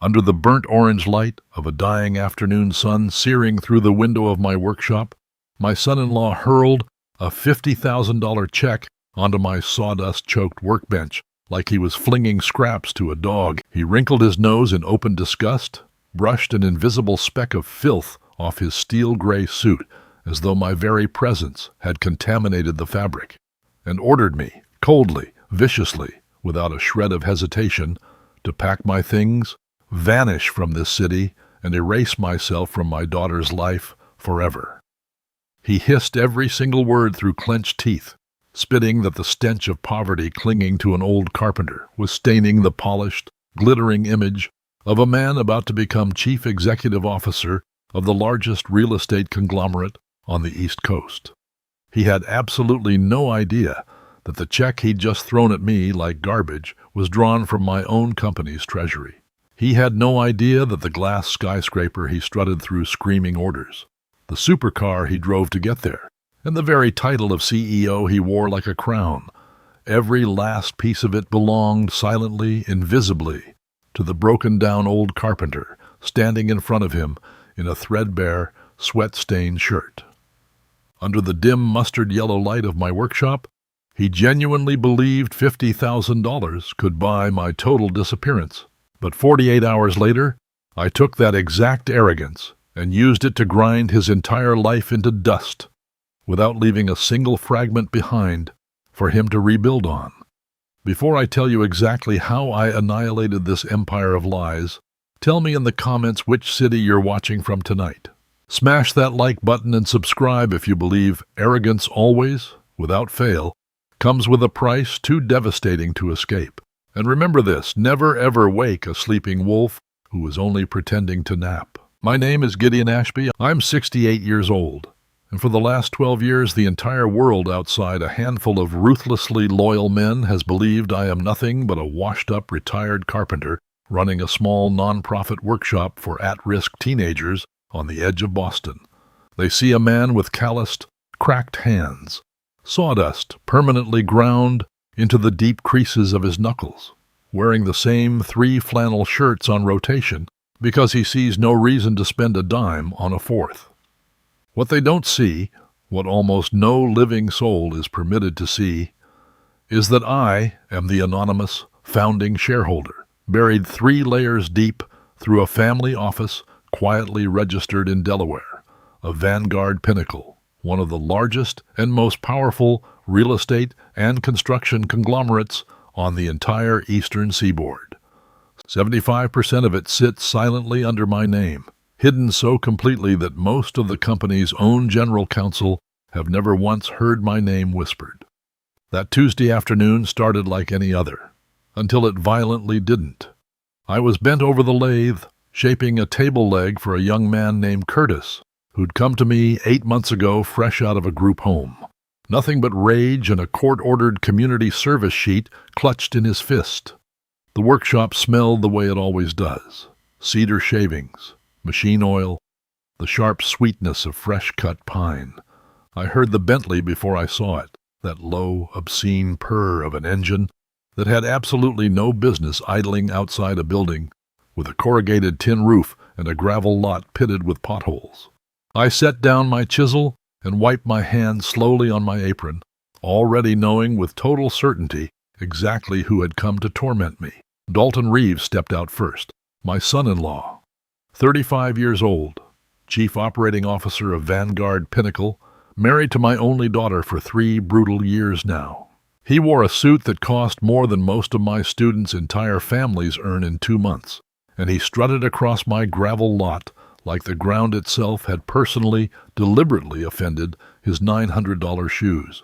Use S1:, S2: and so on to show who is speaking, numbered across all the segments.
S1: Under the burnt orange light of a dying afternoon sun searing through the window of my workshop, my son-in-law hurled a $50,000 check onto my sawdust-choked workbench like he was flinging scraps to a dog. He wrinkled his nose in open disgust, brushed an invisible speck of filth off his steel-gray suit as though my very presence had contaminated the fabric, and ordered me, coldly, viciously, without a shred of hesitation, to pack my things, vanish from this city, and erase myself from my daughter's life forever. He hissed every single word through clenched teeth, spitting that the stench of poverty clinging to an old carpenter was staining the polished, glittering image of a man about to become chief executive officer of the largest real estate conglomerate on the East Coast. He had absolutely no idea that the check he'd just thrown at me like garbage was drawn from my own company's treasury. He had no idea that the glass skyscraper he strutted through screaming orders, the supercar he drove to get there, and the very title of CEO he wore like a crown, every last piece of it belonged silently, invisibly, to the broken-down old carpenter standing in front of him in a threadbare, sweat-stained shirt. Under the dim mustard-yellow light of my workshop, he genuinely believed $50,000 could buy my total disappearance. But 48 hours later, I took that exact arrogance and used it to grind his entire life into dust, without leaving a single fragment behind for him to rebuild on. Before I tell you exactly how I annihilated this empire of lies, tell me in the comments which city you're watching from tonight. Smash that like button and subscribe if you believe arrogance always, without fail, comes with a price too devastating to escape. And remember this, never ever wake a sleeping wolf who is only pretending to nap. My name is Gideon Ashby. I'm 68 years old. And for the last 12 years, the entire world outside a handful of ruthlessly loyal men has believed I am nothing but a washed-up retired carpenter running a small non-profit workshop for at-risk teenagers on the edge of Boston. They see a man with calloused, cracked hands, sawdust permanently ground into the deep creases of his knuckles, wearing the same 3 flannel shirts on rotation because he sees no reason to spend a dime on a 4th. What they don't see, what almost no living soul is permitted to see, is that I am the anonymous founding shareholder, buried 3 layers deep through a family office quietly registered in Delaware, a Vanguard pinnacle, one of the largest and most powerful real estate and construction conglomerates on the entire eastern seaboard. 75% of it sits silently under my name, hidden so completely that most of the company's own general counsel have never once heard my name whispered. That Tuesday afternoon started like any other, until it violently didn't. I was bent over the lathe, shaping a table leg for a young man named Curtis, who'd come to me 8 months ago fresh out of a group home. Nothing but rage and a court-ordered community service sheet clutched in his fist. The workshop smelled the way it always does. Cedar shavings, machine oil, the sharp sweetness of fresh-cut pine. I heard the Bentley before I saw it, that low, obscene purr of an engine that had absolutely no business idling outside a building with a corrugated tin roof and a gravel lot pitted with potholes. I set down my chisel and wiped my hand slowly on my apron, already knowing with total certainty exactly who had come to torment me. Dalton Reeves stepped out first, my son-in-law, 35 years old, chief operating officer of Vanguard Pinnacle, married to my only daughter for 3 brutal years now. He wore a suit that cost more than most of my students' entire families earn in 2 months, and he strutted across my gravel lot like the ground itself had personally, deliberately offended his $900 shoes.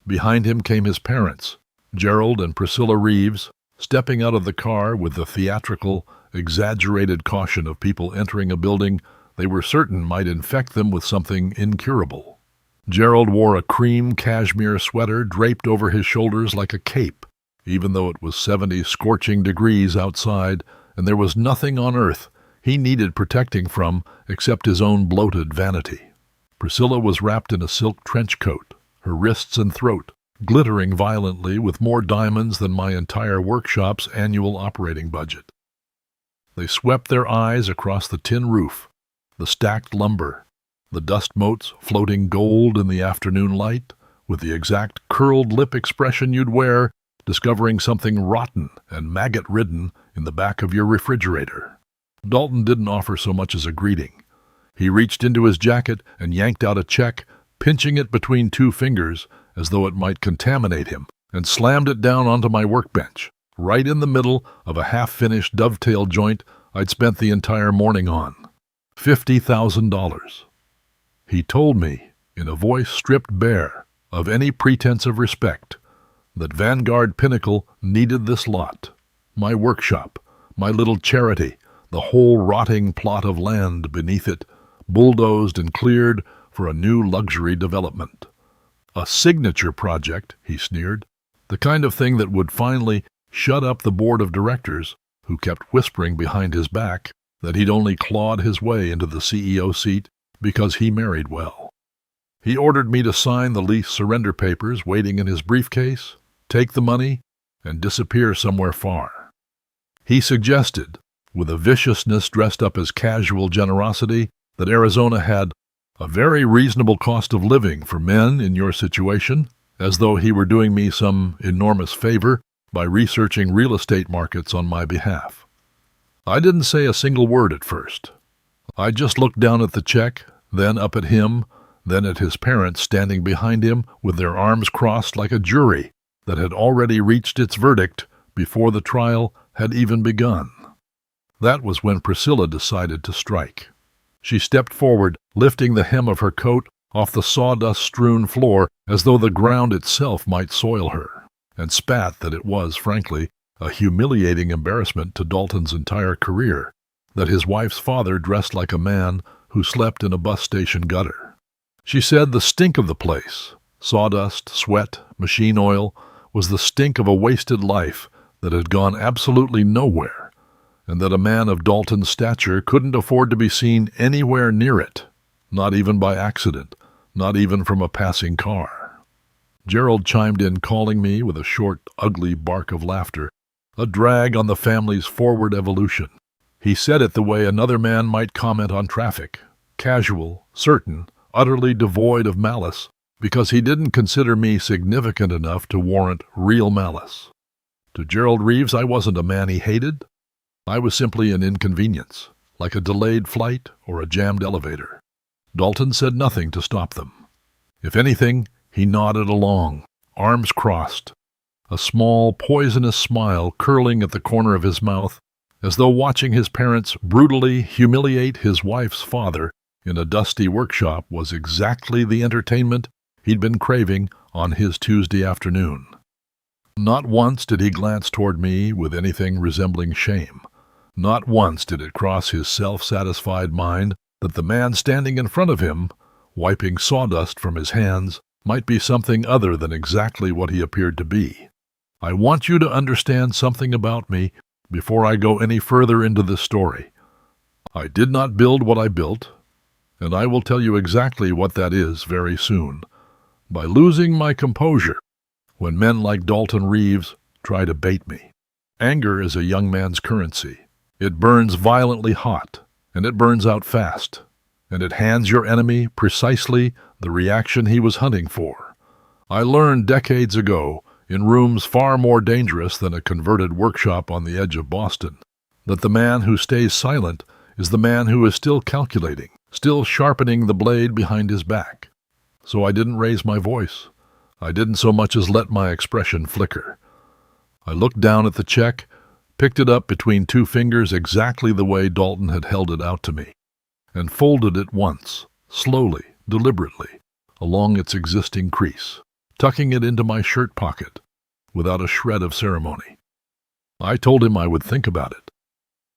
S1: Behind him came his parents, Gerald and Priscilla Reeves, stepping out of the car with the theatrical, exaggerated caution of people entering a building they were certain might infect them with something incurable. Gerald wore a cream cashmere sweater draped over his shoulders like a cape, even though it was 70 scorching degrees outside and there was nothing on earth he needed protecting from except his own bloated vanity. Priscilla was wrapped in a silk trench coat, her wrists and throat glittering violently with more diamonds than my entire workshop's annual operating budget. They swept their eyes across the tin roof, the stacked lumber, the dust motes floating gold in the afternoon light, with the exact curled lip expression you'd wear discovering something rotten and maggot-ridden in the back of your refrigerator. Dalton didn't offer so much as a greeting. He reached into his jacket and yanked out a check, pinching it between two fingers as though it might contaminate him, and slammed it down onto my workbench, right in the middle of a half-finished dovetail joint I'd spent the entire morning on. $50,000. He told me, in a voice stripped bare of any pretense of respect, that Vanguard Pinnacle needed this lot, my workshop, my little charity, the whole rotting plot of land beneath it, bulldozed and cleared for a new luxury development. A signature project, he sneered, the kind of thing that would finally shut up the board of directors who kept whispering behind his back that he'd only clawed his way into the CEO seat because he married well. He ordered me to sign the lease surrender papers waiting in his briefcase, take the money, and disappear somewhere far. He suggested, with a viciousness dressed up as casual generosity, that Arizona had a very reasonable cost of living for men in your situation, as though he were doing me some enormous favor by researching real estate markets on my behalf. I didn't say a single word at first. I just looked down at the check, then up at him, then at his parents standing behind him with their arms crossed like a jury that had already reached its verdict before the trial had even begun. That was when Priscilla decided to strike. She stepped forward, lifting the hem of her coat off the sawdust-strewn floor as though the ground itself might soil her, and spat that it was, frankly, a humiliating embarrassment to Dalton's entire career, that his wife's father dressed like a man who slept in a bus station gutter. She said the stink of the place, sawdust, sweat, machine oil, was the stink of a wasted life that had gone absolutely nowhere, and that a man of Dalton's stature couldn't afford to be seen anywhere near it, not even by accident, not even from a passing car. Gerald chimed in, calling me with a short, ugly bark of laughter, a drag on the family's forward evolution. He said it the way another man might comment on traffic, casual, certain, utterly devoid of malice, because he didn't consider me significant enough to warrant real malice. To Gerald Reeves, I wasn't a man he hated. I was simply an inconvenience, like a delayed flight or a jammed elevator. Dalton said nothing to stop them. If anything, he nodded along, arms crossed, a small, poisonous smile curling at the corner of his mouth, as though watching his parents brutally humiliate his wife's father in a dusty workshop was exactly the entertainment he'd been craving on his Tuesday afternoon. Not once did he glance toward me with anything resembling shame. Not once did it cross his self-satisfied mind that the man standing in front of him, wiping sawdust from his hands, might be something other than exactly what he appeared to be. I want you to understand something about me before I go any further into this story. I did not build what I built, and I will tell you exactly what that is very soon, by losing my composure when men like Dalton Reeves try to bait me. Anger is a young man's currency. It burns violently hot, and it burns out fast, and it hands your enemy precisely the reaction he was hunting for. I learned decades ago, in rooms far more dangerous than a converted workshop on the edge of Boston, that the man who stays silent is the man who is still calculating, still sharpening the blade behind his back. So I didn't raise my voice. I didn't so much as let my expression flicker. I looked down at the check, picked it up between two fingers exactly the way Dalton had held it out to me, and folded it once, slowly, deliberately, along its existing crease, tucking it into my shirt pocket, without a shred of ceremony. I told him I would think about it.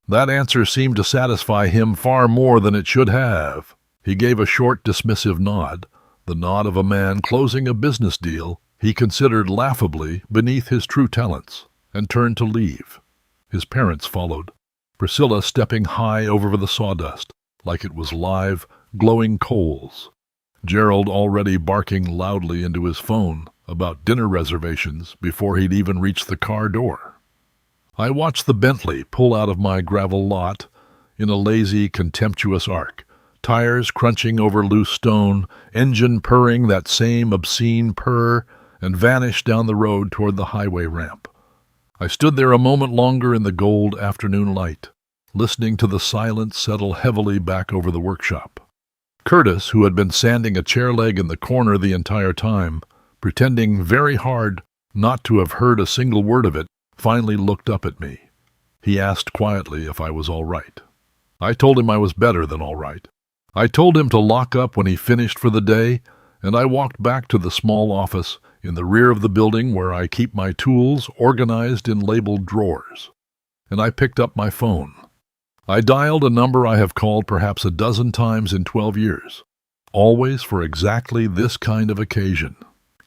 S1: That answer seemed to satisfy him far more than it should have. He gave a short, dismissive nod, the nod of a man closing a business deal he considered laughably beneath his true talents, and turned to leave. His parents followed, Priscilla stepping high over the sawdust, like it was live, glowing coals. Gerald already barking loudly into his phone about dinner reservations before he'd even reached the car door. I watched the Bentley pull out of my gravel lot in a lazy, contemptuous arc, tires crunching over loose stone, engine purring that same obscene purr, and vanish down the road toward the highway ramp. I stood there a moment longer in the gold afternoon light, listening to the silence settle heavily back over the workshop. Curtis, who had been sanding a chair leg in the corner the entire time, pretending very hard not to have heard a single word of it, finally looked up at me. He asked quietly if I was all right. I told him I was better than all right. I told him to lock up when he finished for the day, and I walked back to the small office in the rear of the building where I keep my tools organized in labeled drawers. And I picked up my phone. I dialed a number I have called perhaps a dozen times in 12 years, always for exactly this kind of occasion.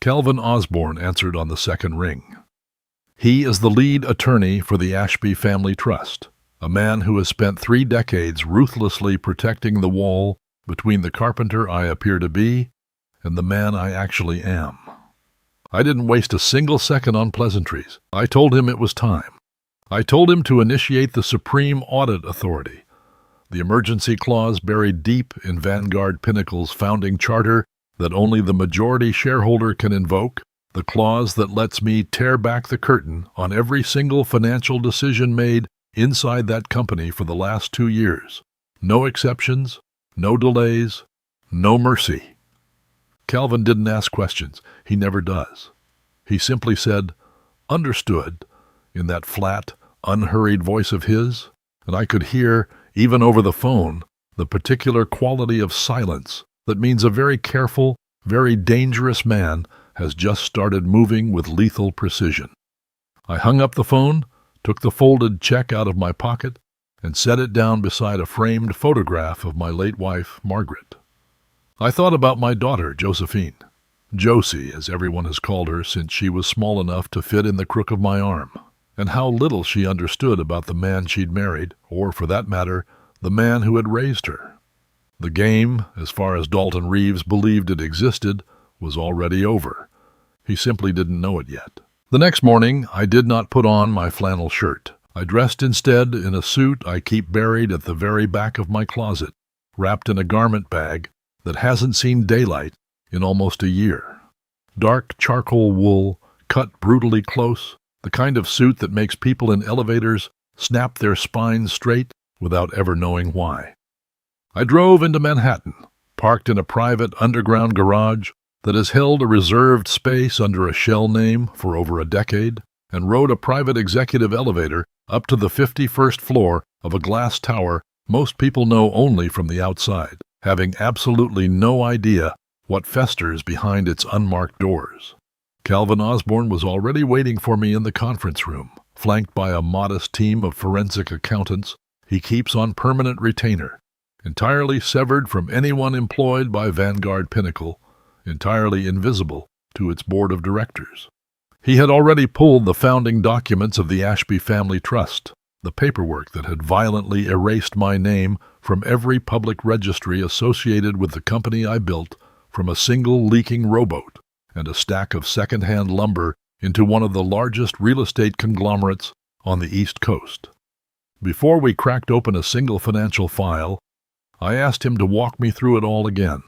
S1: Calvin Osborne answered on the second ring. He is the lead attorney for the Ashby Family Trust, a man who has spent 3 decades ruthlessly protecting the wall between the carpenter I appear to be and the man I actually am. I didn't waste a single second on pleasantries. I told him it was time. I told him to initiate the Supreme Audit Authority, the emergency clause buried deep in Vanguard Pinnacle's founding charter that only the majority shareholder can invoke, the clause that lets me tear back the curtain on every single financial decision made inside that company for the last 2 years. No exceptions, no delays, no mercy. Calvin didn't ask questions. He never does. He simply said, "Understood," in that flat, unhurried voice of his, and I could hear, even over the phone, the particular quality of silence that means a very careful, very dangerous man has just started moving with lethal precision. I hung up the phone, took the folded check out of my pocket, and set it down beside a framed photograph of my late wife, Margaret. I thought about my daughter, Josephine, Josie, as everyone has called her since she was small enough to fit in the crook of my arm, and how little she understood about the man she'd married, or, for that matter, the man who had raised her. The game, as far as Dalton Reeves believed it existed, was already over. He simply didn't know it yet. The next morning, I did not put on my flannel shirt. I dressed instead in a suit I keep buried at the very back of my closet, wrapped in a garment bag that hasn't seen daylight in almost a year. Dark charcoal wool, cut brutally close, the kind of suit that makes people in elevators snap their spines straight without ever knowing why. I drove into Manhattan, parked in a private underground garage that has held a reserved space under a shell name for over a decade, and rode a private executive elevator up to the 51st floor of a glass tower most people know only from the outside, having absolutely no idea what festers behind its unmarked doors. Calvin Osborne was already waiting for me in the conference room, flanked by a modest team of forensic accountants he keeps on permanent retainer, entirely severed from anyone employed by Vanguard Pinnacle, entirely invisible to its board of directors. He had already pulled the founding documents of the Ashby Family Trust, the paperwork that had violently erased my name from every public registry associated with the company I built, from a single leaking rowboat and a stack of second-hand lumber into one of the largest real estate conglomerates on the East Coast. Before we cracked open a single financial file, I asked him to walk me through it all again,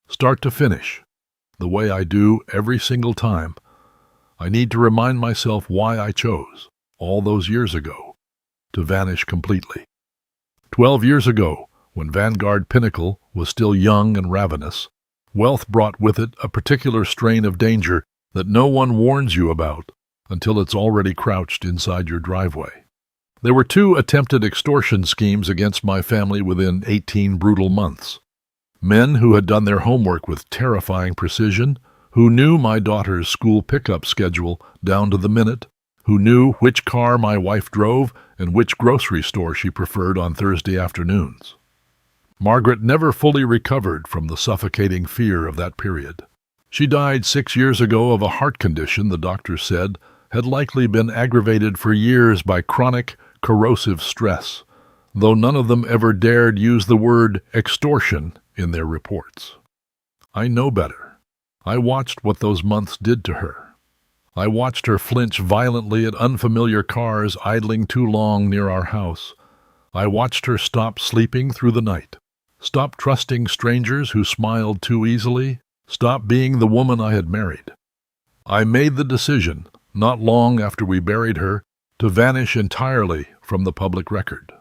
S1: start to finish, the way I do every single time. I need to remind myself why I chose, all those years ago, to vanish completely. 12 years ago, when Vanguard Pinnacle was still young and ravenous, wealth brought with it a particular strain of danger that no one warns you about until it's already crouched inside your driveway. There were 2 attempted extortion schemes against my family within 18 brutal months. Men who had done their homework with terrifying precision, who knew my daughter's school pickup schedule down to the minute, who knew which car my wife drove and which grocery store she preferred on Thursday afternoons. Margaret never fully recovered from the suffocating fear of that period. She died 6 years ago of a heart condition the doctors said had likely been aggravated for years by chronic, corrosive stress, though none of them ever dared use the word extortion in their reports. I know better. I watched what those months did to her. I watched her flinch violently at unfamiliar cars idling too long near our house. I watched her stop sleeping through the night, stop trusting strangers who smiled too easily, stop being the woman I had married. I made the decision, not long after we buried her, to vanish entirely from the public record.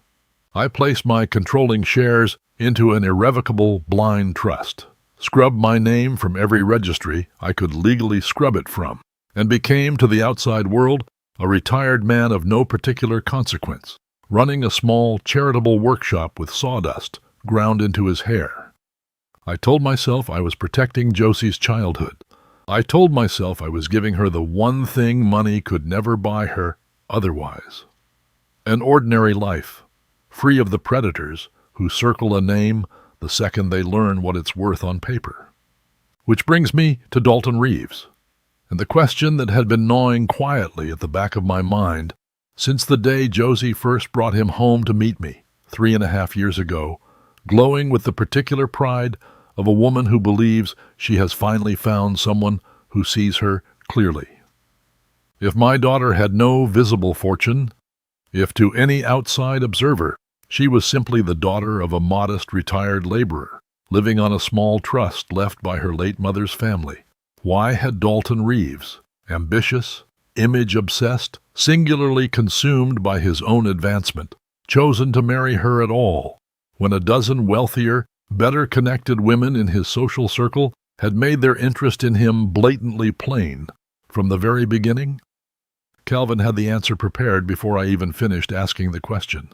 S1: I placed my controlling shares into an irrevocable blind trust, scrubbed my name from every registry I could legally scrub it from, and became to the outside world a retired man of no particular consequence, running a small charitable workshop with sawdust ground into his hair. I told myself I was protecting Josie's childhood. I told myself I was giving her the one thing money could never buy her otherwise. An ordinary life, free of the predators who circle a name the second they learn what it's worth on paper. Which brings me to Dalton Reeves, and the question that had been gnawing quietly at the back of my mind since the day Josie first brought him home to meet me 3.5 years ago, glowing with the particular pride of a woman who believes she has finally found someone who sees her clearly. If my daughter had no visible fortune, if to any outside observer she was simply the daughter of a modest retired laborer, living on a small trust left by her late mother's family, why had Dalton Reeves, ambitious, image-obsessed, singularly consumed by his own advancement, chosen to marry her at all, when a dozen wealthier, better-connected women in his social circle had made their interest in him blatantly plain from the very beginning? Calvin had the answer prepared before I even finished asking the question.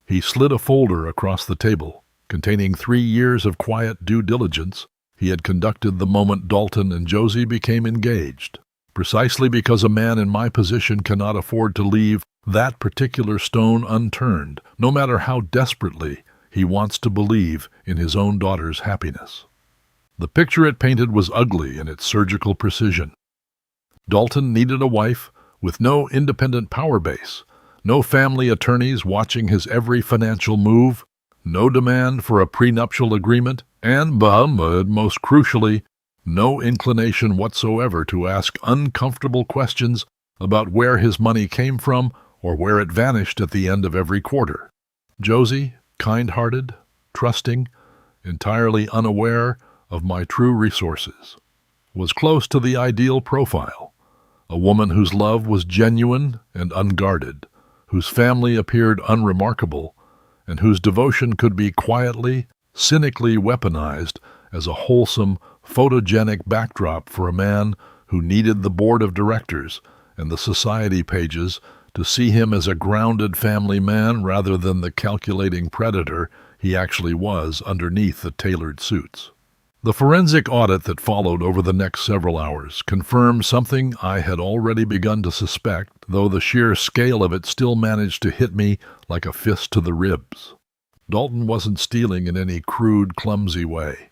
S1: He slid a folder across the table, containing 3 years of quiet due diligence he had conducted the moment Dalton and Josie became engaged, precisely because a man in my position cannot afford to leave that particular stone unturned, no matter how desperately he wants to believe in his own daughter's happiness. The picture it painted was ugly in its surgical precision. Dalton needed a wife with no independent power base, no family attorneys watching his every financial move, no demand for a prenuptial agreement, and, most crucially, no inclination whatsoever to ask uncomfortable questions about where his money came from or where it vanished at the end of every quarter. Josie, kind-hearted, trusting, entirely unaware of my true resources, was close to the ideal profile, a woman whose love was genuine and unguarded, whose family appeared unremarkable, and whose devotion could be quietly, cynically weaponized as a wholesome, photogenic backdrop for a man who needed the board of directors and the society pages to see him as a grounded family man rather than the calculating predator he actually was underneath the tailored suits. The forensic audit that followed over the next several hours confirmed something I had already begun to suspect, though the sheer scale of it still managed to hit me like a fist to the ribs. Dalton wasn't stealing in any crude, clumsy way.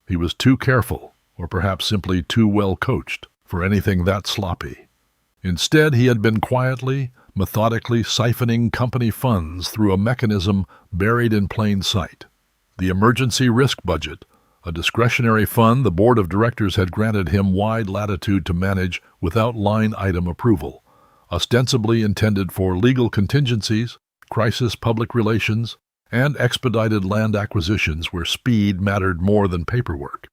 S1: He was too careful, or perhaps simply too well coached, for anything that sloppy. Instead, he had been quietly, methodically siphoning company funds through a mechanism buried in plain sight. The emergency risk budget, a discretionary fund the board of directors had granted him wide latitude to manage without line-item approval, ostensibly intended for legal contingencies, crisis public relations, and expedited land acquisitions where speed mattered more than paperwork.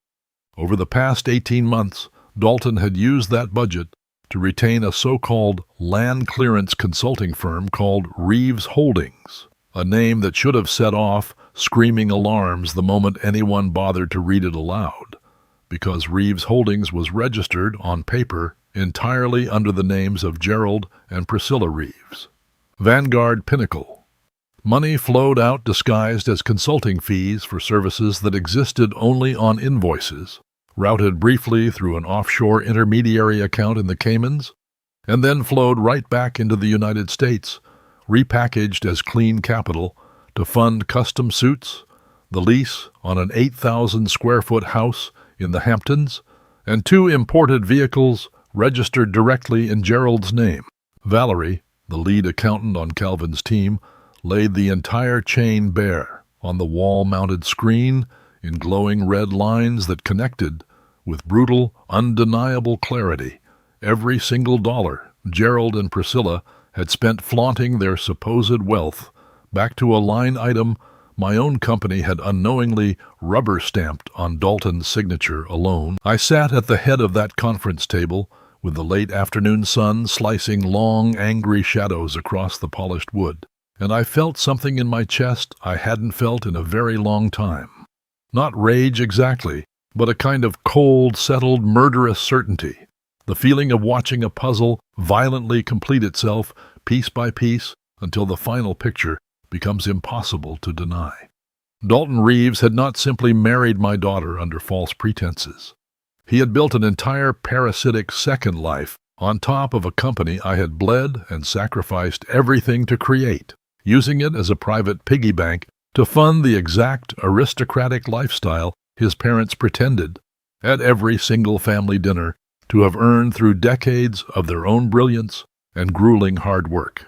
S1: Over the past 18 months, Dalton had used that budget to retain a so-called land clearance consulting firm called Reeves Holdings, a name that should have set off screaming alarms the moment anyone bothered to read it aloud, because Reeves Holdings was registered on paper entirely under the names of Gerald and Priscilla Reeves. Vanguard Pinnacle. Money flowed out disguised as consulting fees for services that existed only on invoices, routed briefly through an offshore intermediary account in the Caymans, and then flowed right back into the United States, repackaged as clean capital to fund custom suits, the lease on an 8,000-square-foot house in the Hamptons, and 2 imported vehicles registered directly in Gerald's name. Valerie, the lead accountant on Calvin's team, laid the entire chain bare on the wall-mounted screen in glowing red lines that connected with brutal, undeniable clarity Every single dollar Gerald and Priscilla had spent flaunting their supposed wealth back to a line item my own company had unknowingly rubber-stamped on Dalton's signature alone. I sat at the head of that conference table with the late afternoon sun slicing long, angry shadows across the polished wood, and I felt something in my chest I hadn't felt in a very long time. Not rage exactly, but a kind of cold, settled, murderous certainty. The feeling of watching a puzzle violently complete itself piece by piece until the final picture becomes impossible to deny. Dalton Reeves had not simply married my daughter under false pretenses. He had built an entire parasitic second life on top of a company I had bled and sacrificed everything to create, using it as a private piggy bank to fund the exact aristocratic lifestyle his parents pretended, at every single family dinner, to have earned through decades of their own brilliance and grueling hard work.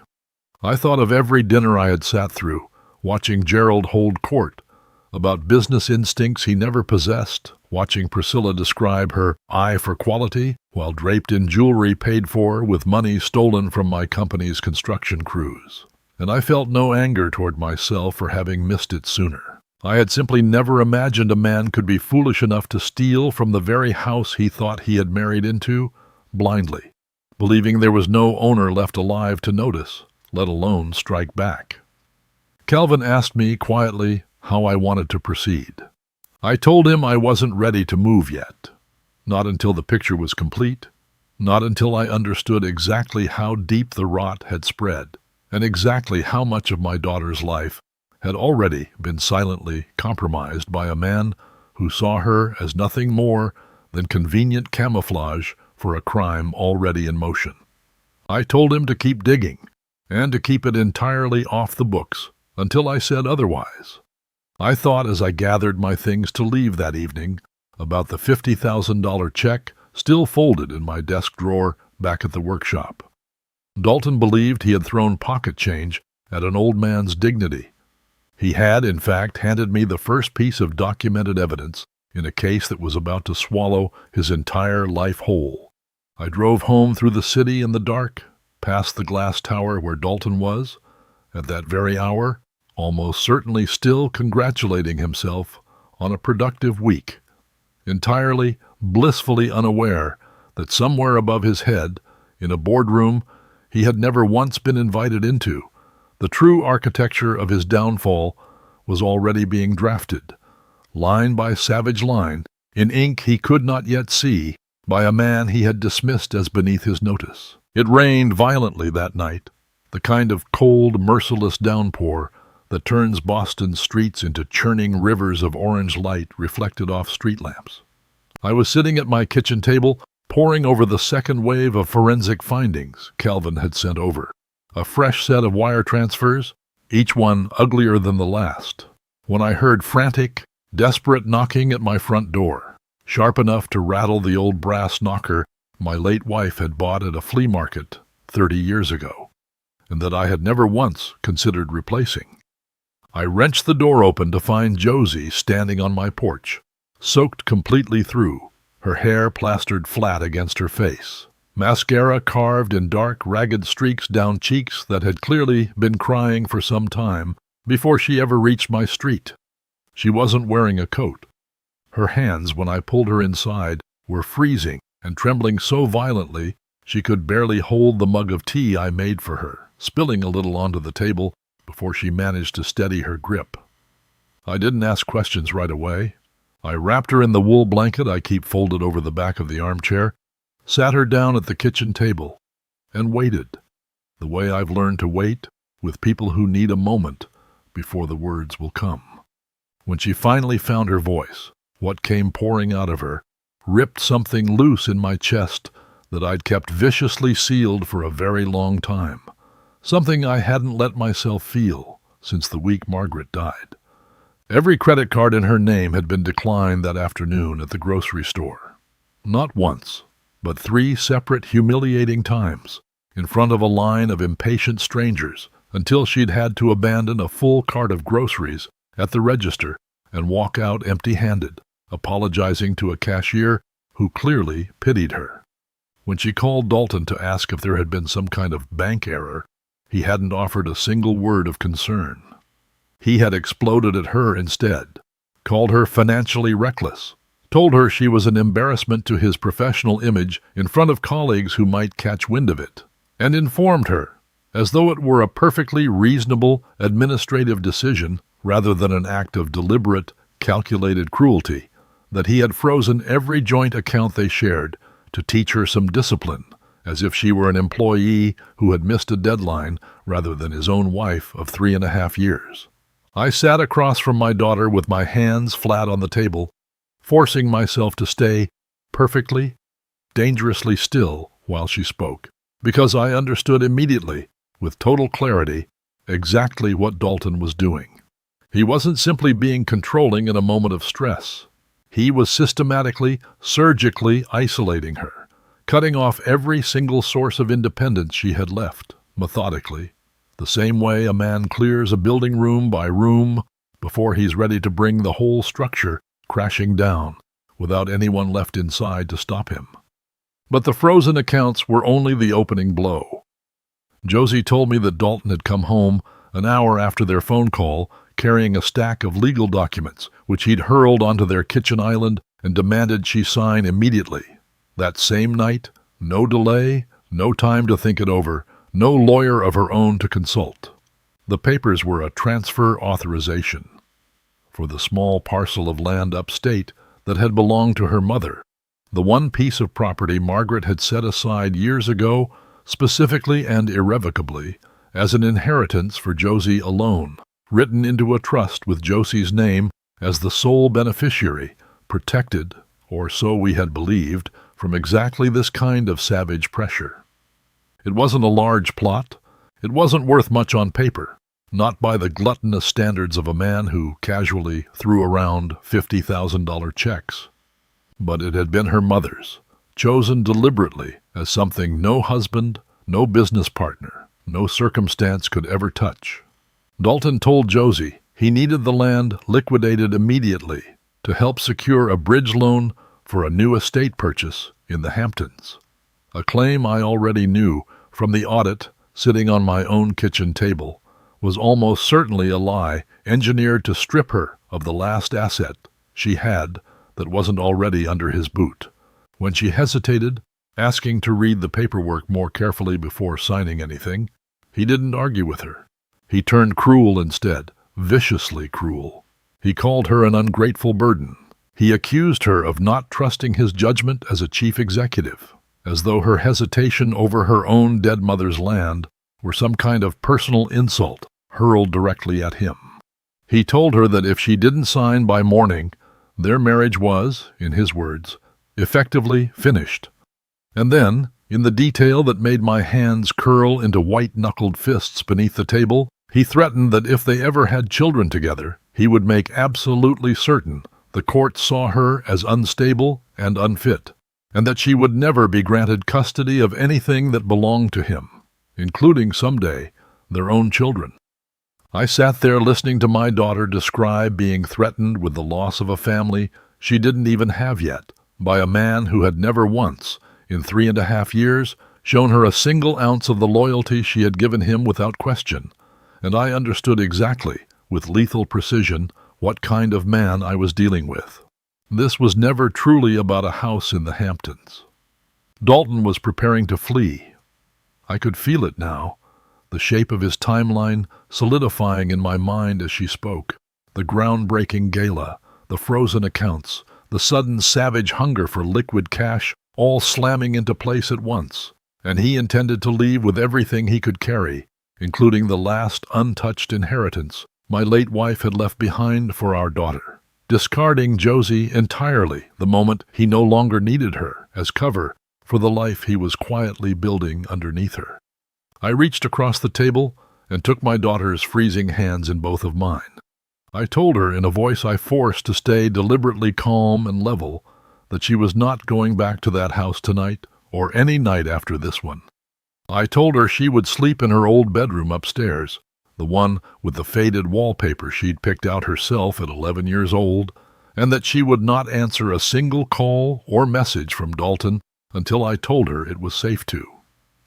S1: I thought of every dinner I had sat through, watching Gerald hold court, about business instincts he never possessed, watching Priscilla describe her eye for quality while draped in jewelry paid for with money stolen from my company's construction crews. And I felt no anger toward myself for having missed it sooner. I had simply never imagined a man could be foolish enough to steal from the very house he thought he had married into, blindly, believing there was no owner left alive to notice, let alone strike back. Calvin asked me quietly how I wanted to proceed. I told him I wasn't ready to move yet, not until the picture was complete, not until I understood exactly how deep the rot had spread, and exactly how much of my daughter's life had already been silently compromised by a man who saw her as nothing more than convenient camouflage for a crime already in motion. I told him to keep digging, and to keep it entirely off the books until I said otherwise. I thought as I gathered my things to leave that evening about the $50,000 check still folded in my desk drawer back at the workshop. Dalton believed he had thrown pocket change at an old man's dignity. He had, in fact, handed me the first piece of documented evidence in a case that was about to swallow his entire life whole. I drove home through the city in the dark, past the glass tower where Dalton was, at that very hour, almost certainly still congratulating himself on a productive week, entirely, blissfully unaware that somewhere above his head, in a boardroom he had never once been invited into, the true architecture of his downfall was already being drafted, line by savage line, in ink he could not yet see, by a man he had dismissed as beneath his notice. It rained violently that night, the kind of cold, merciless downpour that turns Boston's streets into churning rivers of orange light reflected off street lamps. I was sitting at my kitchen table, poring over the second wave of forensic findings Calvin had sent over, a fresh set of wire transfers, each one uglier than the last, when I heard frantic, desperate knocking at my front door, sharp enough to rattle the old brass knocker my late wife had bought at a flea market 30 years ago, and that I had never once considered replacing. I wrenched the door open to find Josie standing on my porch, soaked completely through, her hair plastered flat against her face, mascara carved in dark, ragged streaks down cheeks that had clearly been crying for some time before she ever reached my street. She wasn't wearing a coat. Her hands, when I pulled her inside, were freezing and trembling so violently she could barely hold the mug of tea I made for her, spilling a little onto the table before she managed to steady her grip. I didn't ask questions right away. I wrapped her in the wool blanket I keep folded over the back of the armchair, sat her down at the kitchen table, and waited, the way I've learned to wait with people who need a moment before the words will come. When she finally found her voice, what came pouring out of her ripped something loose in my chest that I'd kept viciously sealed for a very long time, something I hadn't let myself feel since the week Margaret died. Every credit card in her name had been declined that afternoon at the grocery store. Not once, but 3 separate humiliating times, in front of a line of impatient strangers, until she'd had to abandon a full cart of groceries at the register and walk out empty-handed, apologizing to a cashier who clearly pitied her. When she called Dalton to ask if there had been some kind of bank error, he hadn't offered a single word of concern. He had exploded at her instead, called her financially reckless, told her she was an embarrassment to his professional image in front of colleagues who might catch wind of it, and informed her, as though it were a perfectly reasonable administrative decision rather than an act of deliberate, calculated cruelty, that he had frozen every joint account they shared to teach her some discipline, as if she were an employee who had missed a deadline rather than his own wife of 3.5 years. I sat across from my daughter with my hands flat on the table, forcing myself to stay perfectly, dangerously still while she spoke, because I understood immediately, with total clarity, exactly what Dalton was doing. He wasn't simply being controlling in a moment of stress. He was systematically, surgically isolating her, cutting off every single source of independence she had left, methodically, the same way a man clears a building room by room before he's ready to bring the whole structure crashing down without anyone left inside to stop him. But the frozen accounts were only the opening blow. Josie told me that Dalton had come home an hour after their phone call, carrying a stack of legal documents, which he'd hurled onto their kitchen island and demanded she sign immediately. That same night, no delay, no time to think it over, no lawyer of her own to consult. The papers were a transfer authorization for the small parcel of land upstate that had belonged to her mother, the one piece of property Margaret had set aside years ago, specifically and irrevocably, as an inheritance for Josie alone, written into a trust with Josie's name as the sole beneficiary, protected, or so we had believed, from exactly this kind of savage pressure. It wasn't a large plot. It wasn't worth much on paper, not by the gluttonous standards of a man who casually threw around $50,000 checks. But it had been her mother's, chosen deliberately as something no husband, no business partner, no circumstance could ever touch. Dalton told Josie he needed the land liquidated immediately to help secure a bridge loan for a new estate purchase in the Hamptons, a claim I already knew from the audit sitting on my own kitchen table was almost certainly a lie engineered to strip her of the last asset she had that wasn't already under his boot. When she hesitated, asking to read the paperwork more carefully before signing anything, he didn't argue with her. He turned cruel instead, viciously cruel. He called her an ungrateful burden. He accused her of not trusting his judgment as a chief executive, as though her hesitation over her own dead mother's land were some kind of personal insult hurled directly at him. He told her that if she didn't sign by morning, their marriage was, in his words, effectively finished. And then, in the detail that made my hands curl into white-knuckled fists beneath the table, he threatened that if they ever had children together, he would make absolutely certain the court saw her as unstable and unfit, and that she would never be granted custody of anything that belonged to him, including someday their own children. I sat there listening to my daughter describe being threatened with the loss of a family she didn't even have yet by a man who had never once, in 3.5 years, shown her a single ounce of the loyalty she had given him without question, and I understood exactly, with lethal precision, what kind of man I was dealing with. This was never truly about a house in the Hamptons. Dalton was preparing to flee. I could feel it now, the shape of his timeline solidifying in my mind as she spoke, the groundbreaking gala, the frozen accounts, the sudden savage hunger for liquid cash all slamming into place at once, and he intended to leave with everything he could carry, including the last untouched inheritance my late wife had left behind for our daughter, discarding Josie entirely the moment he no longer needed her as cover for the life he was quietly building underneath her. I reached across the table and took my daughter's freezing hands in both of mine. I told her in a voice I forced to stay deliberately calm and level that she was not going back to that house tonight or any night after this one. I told her she would sleep in her old bedroom upstairs, the one with the faded wallpaper she'd picked out herself at 11 years old, and that she would not answer a single call or message from Dalton until I told her it was safe to.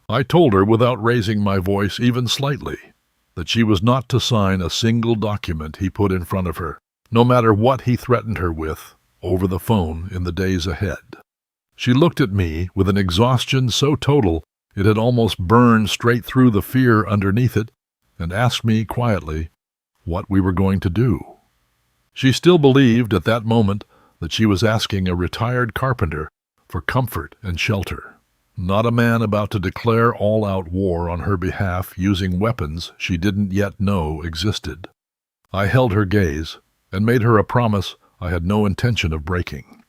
S1: I told her without raising my voice even slightly that she was not to sign a single document he put in front of her, no matter what he threatened her with over the phone in the days ahead. She looked at me with an exhaustion so total it had almost burned straight through the fear underneath it, and asked me quietly what we were going to do. She still believed at that moment that she was asking a retired carpenter for comfort and shelter, not a man about to declare all-out war on her behalf using weapons she didn't yet know existed. I held her gaze and made her a promise I had no intention of breaking.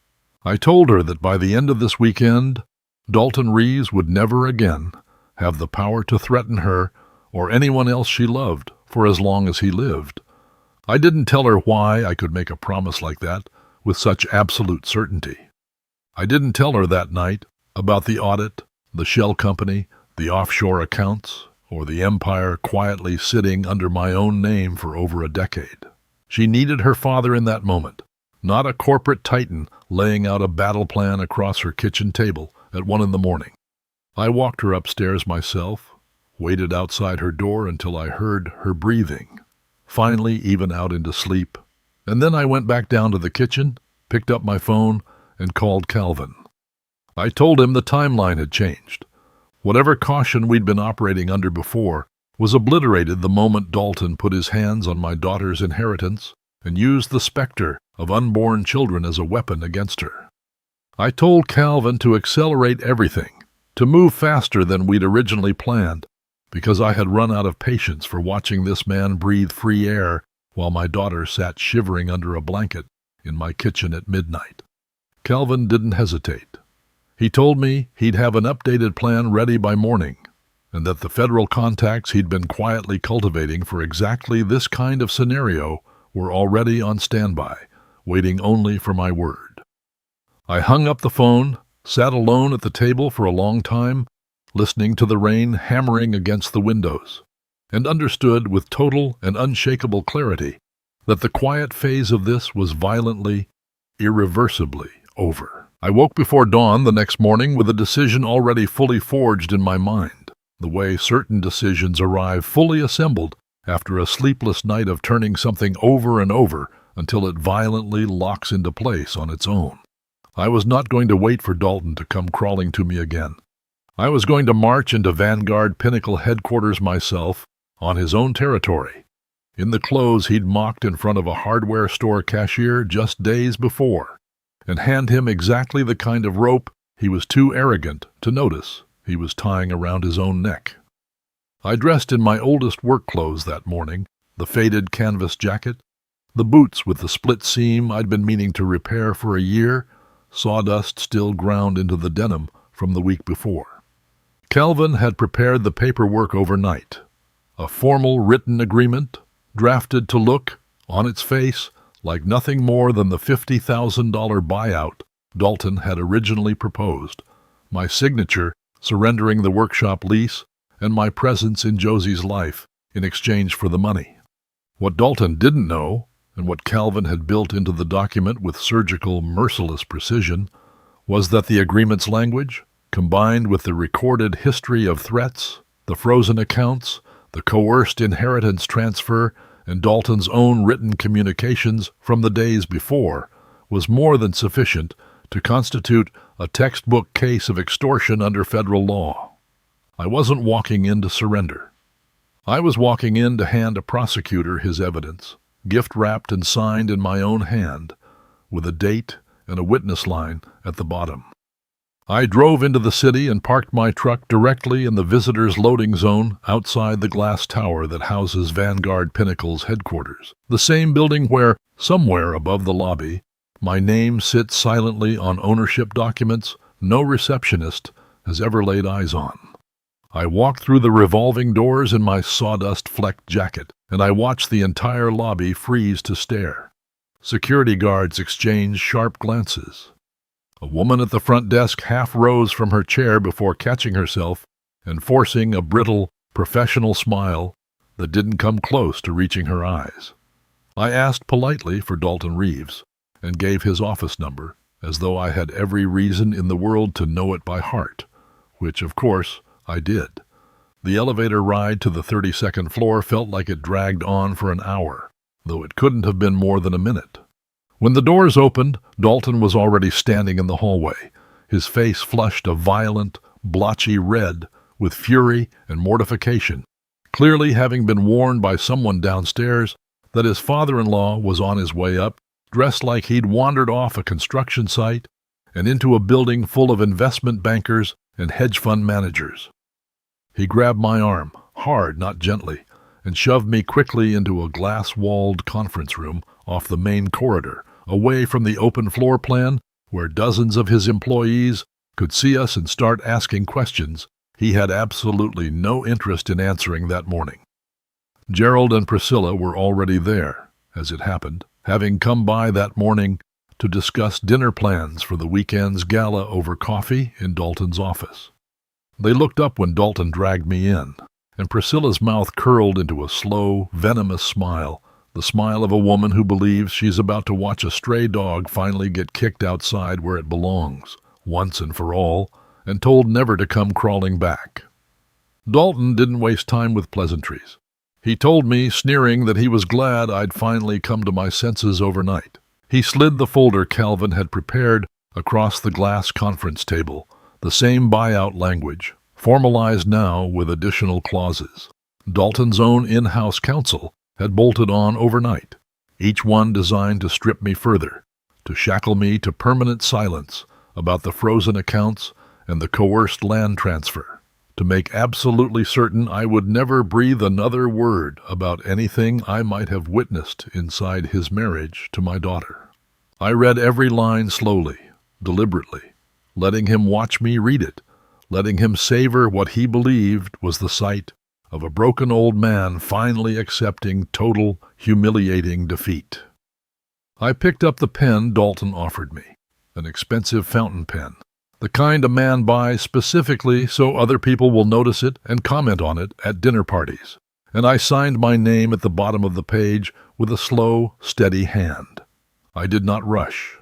S1: I told her that by the end of this weekend, Dalton Reeves would never again have the power to threaten her or anyone else she loved for as long as he lived. I didn't tell her why I could make a promise like that with such absolute certainty. I didn't tell her that night about the audit, the shell company, the offshore accounts, or the empire quietly sitting under my own name for over a decade. She needed her father in that moment, not a corporate titan laying out a battle plan across her kitchen table at 1 a.m. I walked her upstairs myself, waited outside her door until I heard her breathing, finally even out into sleep, and then I went back down to the kitchen, picked up my phone, and called Calvin. I told him the timeline had changed. Whatever caution we'd been operating under before was obliterated the moment Dalton put his hands on my daughter's inheritance and used the specter of unborn children as a weapon against her. I told Calvin to accelerate everything, to move faster than we'd originally planned, because I had run out of patience for watching this man breathe free air while my daughter sat shivering under a blanket in my kitchen at midnight. Calvin didn't hesitate. He told me he'd have an updated plan ready by morning, and that the federal contacts he'd been quietly cultivating for exactly this kind of scenario were already on standby, waiting only for my word. I hung up the phone, sat alone at the table for a long time, listening to the rain hammering against the windows, and understood with total and unshakable clarity that the quiet phase of this was violently, irreversibly over. I woke before dawn the next morning with a decision already fully forged in my mind, the way certain decisions arrive fully assembled after a sleepless night of turning something over and over until it violently locks into place on its own. I was not going to wait for Dalton to come crawling to me again. I was going to march into Vanguard Pinnacle headquarters myself, on his own territory, in the clothes he'd mocked in front of a hardware store cashier just days before, and hand him exactly the kind of rope he was too arrogant to notice he was tying around his own neck. I dressed in my oldest work clothes that morning, the faded canvas jacket, the boots with the split seam I'd been meaning to repair for a year, sawdust still ground into the denim from the week before. Calvin had prepared the paperwork overnight, a formal written agreement drafted to look, on its face, like nothing more than the $50,000 buyout Dalton had originally proposed, my signature surrendering the workshop lease and my presence in Josie's life in exchange for the money. What Dalton didn't know, and what Calvin had built into the document with surgical, merciless precision, was that the agreement's language, combined with the recorded history of threats, the frozen accounts, the coerced inheritance transfer, and Dalton's own written communications from the days before, was more than sufficient to constitute a textbook case of extortion under federal law. I wasn't walking in to surrender. I was walking in to hand a prosecutor his evidence, gift-wrapped and signed in my own hand, with a date and a witness line at the bottom. I drove into the city and parked my truck directly in the visitors' loading zone outside the glass tower that houses Vanguard Pinnacle's headquarters, the same building where, somewhere above the lobby, my name sits silently on ownership documents no receptionist has ever laid eyes on. I walked through the revolving doors in my sawdust-flecked jacket, and I watched the entire lobby freeze to stare. Security guards exchanged sharp glances. A woman at the front desk half rose from her chair before catching herself and forcing a brittle, professional smile that didn't come close to reaching her eyes. I asked politely for Dalton Reeves and gave his office number as though I had every reason in the world to know it by heart, which, of course, I did. The elevator ride to the 32nd floor felt like it dragged on for an hour, though it couldn't have been more than a minute. When the doors opened, Dalton was already standing in the hallway, his face flushed a violent, blotchy red with fury and mortification, clearly having been warned by someone downstairs that his father-in-law was on his way up, dressed like he'd wandered off a construction site and into a building full of investment bankers and hedge fund managers. He grabbed my arm, hard, not gently, and shoved me quickly into a glass-walled conference room off the main corridor, away from the open floor plan where dozens of his employees could see us and start asking questions he had absolutely no interest in answering that morning. Gerald and Priscilla were already there, as it happened, having come by that morning to discuss dinner plans for the weekend's gala over coffee in Dalton's office. They looked up when Dalton dragged me in, and Priscilla's mouth curled into a slow, venomous smile, the smile of a woman who believes she's about to watch a stray dog finally get kicked outside where it belongs, once and for all, and told never to come crawling back. Dalton didn't waste time with pleasantries. He told me, sneering, that he was glad I'd finally come to my senses overnight. He slid the folder Calvin had prepared across the glass conference table, the same buyout language, formalized now with additional clauses. Dalton's own in-house counsel had bolted on overnight, each one designed to strip me further, to shackle me to permanent silence about the frozen accounts and the coerced land transfer, to make absolutely certain I would never breathe another word about anything I might have witnessed inside his marriage to my daughter. I read every line slowly, deliberately, letting him watch me read it, letting him savor what he believed was the sight of a broken old man finally accepting total, humiliating defeat. I picked up the pen Dalton offered me, an expensive fountain pen, the kind a man buys specifically so other people will notice it and comment on it at dinner parties, and I signed my name at the bottom of the page with a slow, steady hand. I did not rush.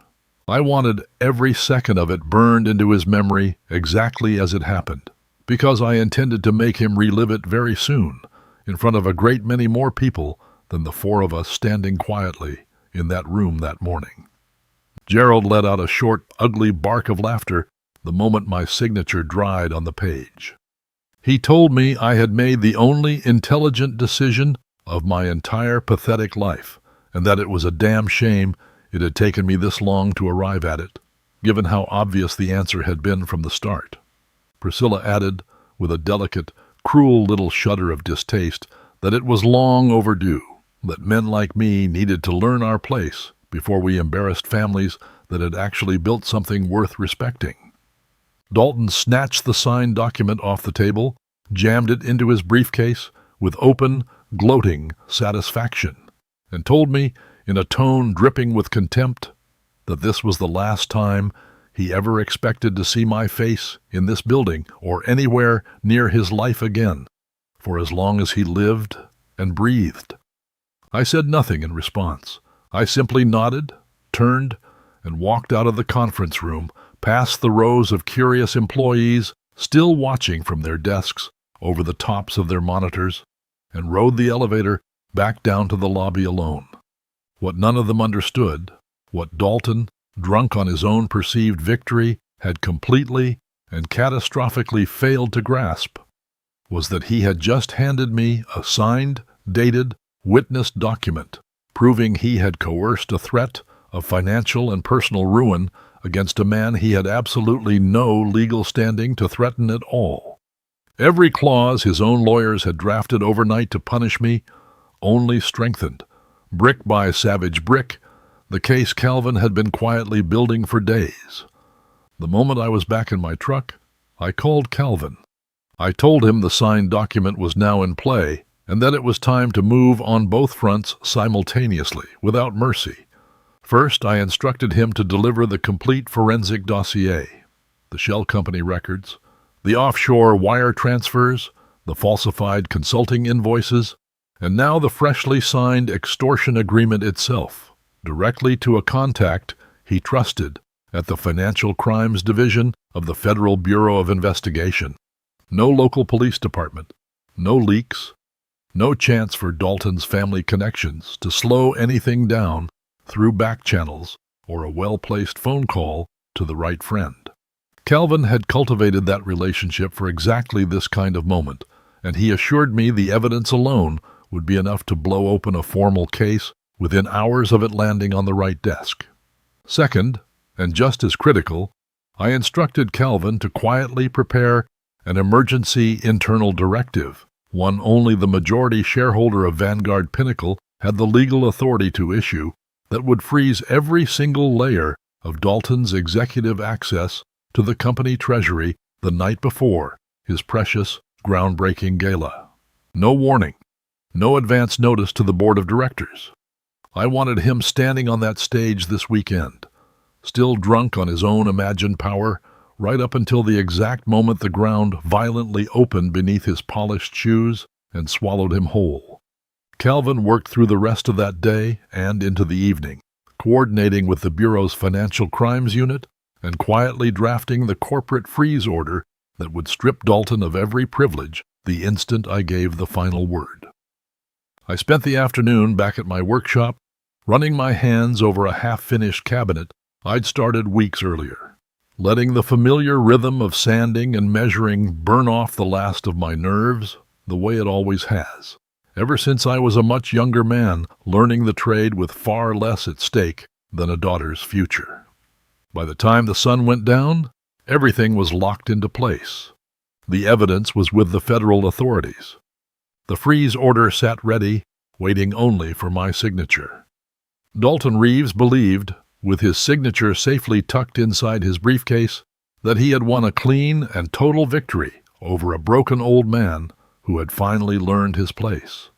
S1: I wanted every second of it burned into his memory exactly as it happened, because I intended to make him relive it very soon, in front of a great many more people than the four of us standing quietly in that room that morning. Gerald let out a short, ugly bark of laughter the moment my signature dried on the page. He told me I had made the only intelligent decision of my entire pathetic life, and that it was a damn shame it had taken me this long to arrive at it, given how obvious the answer had been from the start. Priscilla added, with a delicate, cruel little shudder of distaste, that it was long overdue, that men like me needed to learn our place before we embarrassed families that had actually built something worth respecting. Dalton snatched the signed document off the table, jammed it into his briefcase with open, gloating satisfaction, and told me, in a tone dripping with contempt, that this was the last time he ever expected to see my face in this building or anywhere near his life again, for as long as he lived and breathed. I said nothing in response. I simply nodded, turned, and walked out of the conference room, past the rows of curious employees still watching from their desks over the tops of their monitors, and rode the elevator back down to the lobby alone. What none of them understood, what Dalton, drunk on his own perceived victory, had completely and catastrophically failed to grasp, was that he had just handed me a signed, dated, witnessed document proving he had coerced a threat of financial and personal ruin against a man he had absolutely no legal standing to threaten at all. Every clause his own lawyers had drafted overnight to punish me only strengthened, brick by savage brick, the case Calvin had been quietly building for days. The moment I was back in my truck, I called Calvin. I told him the signed document was now in play and that it was time to move on both fronts simultaneously, without mercy. First, I instructed him to deliver the complete forensic dossier, the shell company records, the offshore wire transfers, the falsified consulting invoices, and now the freshly signed extortion agreement itself, directly to a contact he trusted at the Financial Crimes Division of the Federal Bureau of Investigation. No local police department, no leaks, no chance for Dalton's family connections to slow anything down through back channels or a well-placed phone call to the right friend. Calvin had cultivated that relationship for exactly this kind of moment, and he assured me the evidence alone would be enough to blow open a formal case within hours of it landing on the right desk. Second, and just as critical, I instructed Calvin to quietly prepare an emergency internal directive, one only the majority shareholder of Vanguard Pinnacle had the legal authority to issue, that would freeze every single layer of Dalton's executive access to the company treasury the night before his precious, groundbreaking gala. No warning, no advance notice to the board of directors. I wanted him standing on that stage this weekend, still drunk on his own imagined power, right up until the exact moment the ground violently opened beneath his polished shoes and swallowed him whole. Calvin worked through the rest of that day and into the evening, coordinating with the Bureau's Financial Crimes Unit and quietly drafting the corporate freeze order that would strip Dalton of every privilege the instant I gave the final word. I spent the afternoon back at my workshop, running my hands over a half-finished cabinet I'd started weeks earlier, letting the familiar rhythm of sanding and measuring burn off the last of my nerves the way it always has, ever since I was a much younger man learning the trade with far less at stake than a daughter's future. By the time the sun went down, everything was locked into place. The evidence was with the federal authorities. The freeze order sat ready, waiting only for my signature. Dalton Reeves believed, with his signature safely tucked inside his briefcase, that he had won a clean and total victory over a broken old man who had finally learned his place.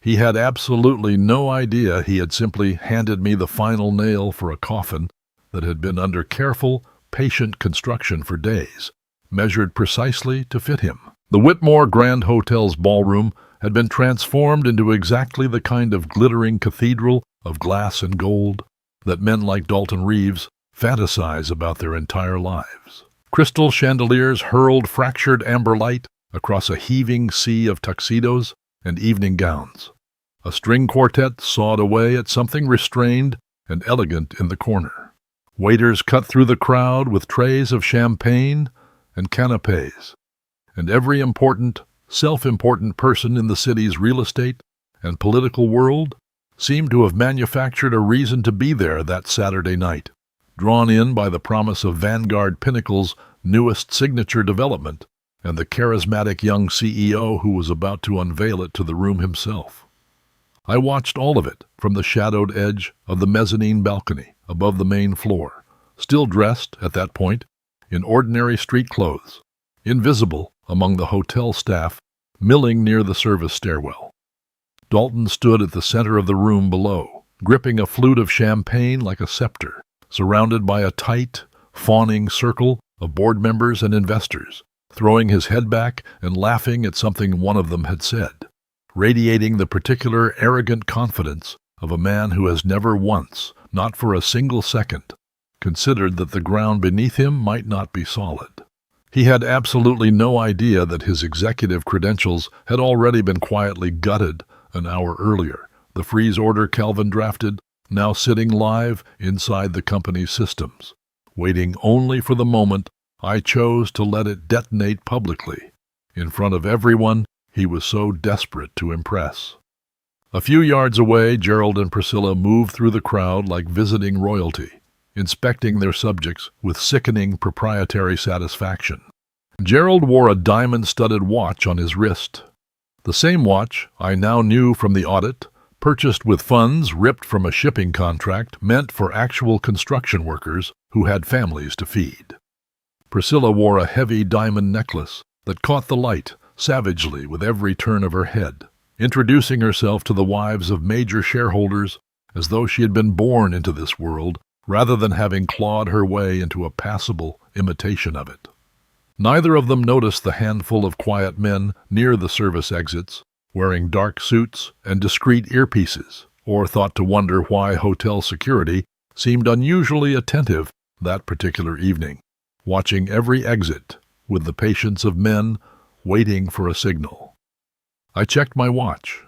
S1: He had absolutely no idea he had simply handed me the final nail for a coffin that had been under careful, patient construction for days, measured precisely to fit him. The Whitmore Grand Hotel's ballroom had been transformed into exactly the kind of glittering cathedral of glass and gold that men like Dalton Reeves fantasize about their entire lives. Crystal chandeliers hurled fractured amber light across a heaving sea of tuxedos and evening gowns. A string quartet sawed away at something restrained and elegant in the corner. Waiters cut through the crowd with trays of champagne and canapes, and every important, self-important person in the city's real estate and political world seemed to have manufactured a reason to be there that Saturday night, drawn in by the promise of Vanguard Pinnacle's newest signature development and the charismatic young CEO who was about to unveil it to the room himself. I watched all of it from the shadowed edge of the mezzanine balcony above the main floor, still dressed, at that point, in ordinary street clothes, invisible among the hotel staff milling near the service stairwell. Dalton stood at the center of the room below, gripping a flute of champagne like a scepter, surrounded by a tight, fawning circle of board members and investors, throwing his head back and laughing at something one of them had said, radiating the particular arrogant confidence of a man who has never once, not for a single second, considered that the ground beneath him might not be solid. He had absolutely no idea that his executive credentials had already been quietly gutted an hour earlier, the freeze order Calvin drafted, now sitting live inside the company's systems, waiting only for the moment I chose to let it detonate publicly, in front of everyone he was so desperate to impress. A few yards away, Gerald and Priscilla moved through the crowd like visiting royalty, inspecting their subjects with sickening proprietary satisfaction. Gerald wore a diamond-studded watch on his wrist, the same watch I now knew from the audit, purchased with funds ripped from a shipping contract meant for actual construction workers who had families to feed. Priscilla wore a heavy diamond necklace that caught the light savagely with every turn of her head, introducing herself to the wives of major shareholders as though she had been born into this world rather than having clawed her way into a passable imitation of it. Neither of them noticed the handful of quiet men near the service exits, wearing dark suits and discreet earpieces, or thought to wonder why hotel security seemed unusually attentive that particular evening, watching every exit with the patience of men waiting for a signal. I checked my watch.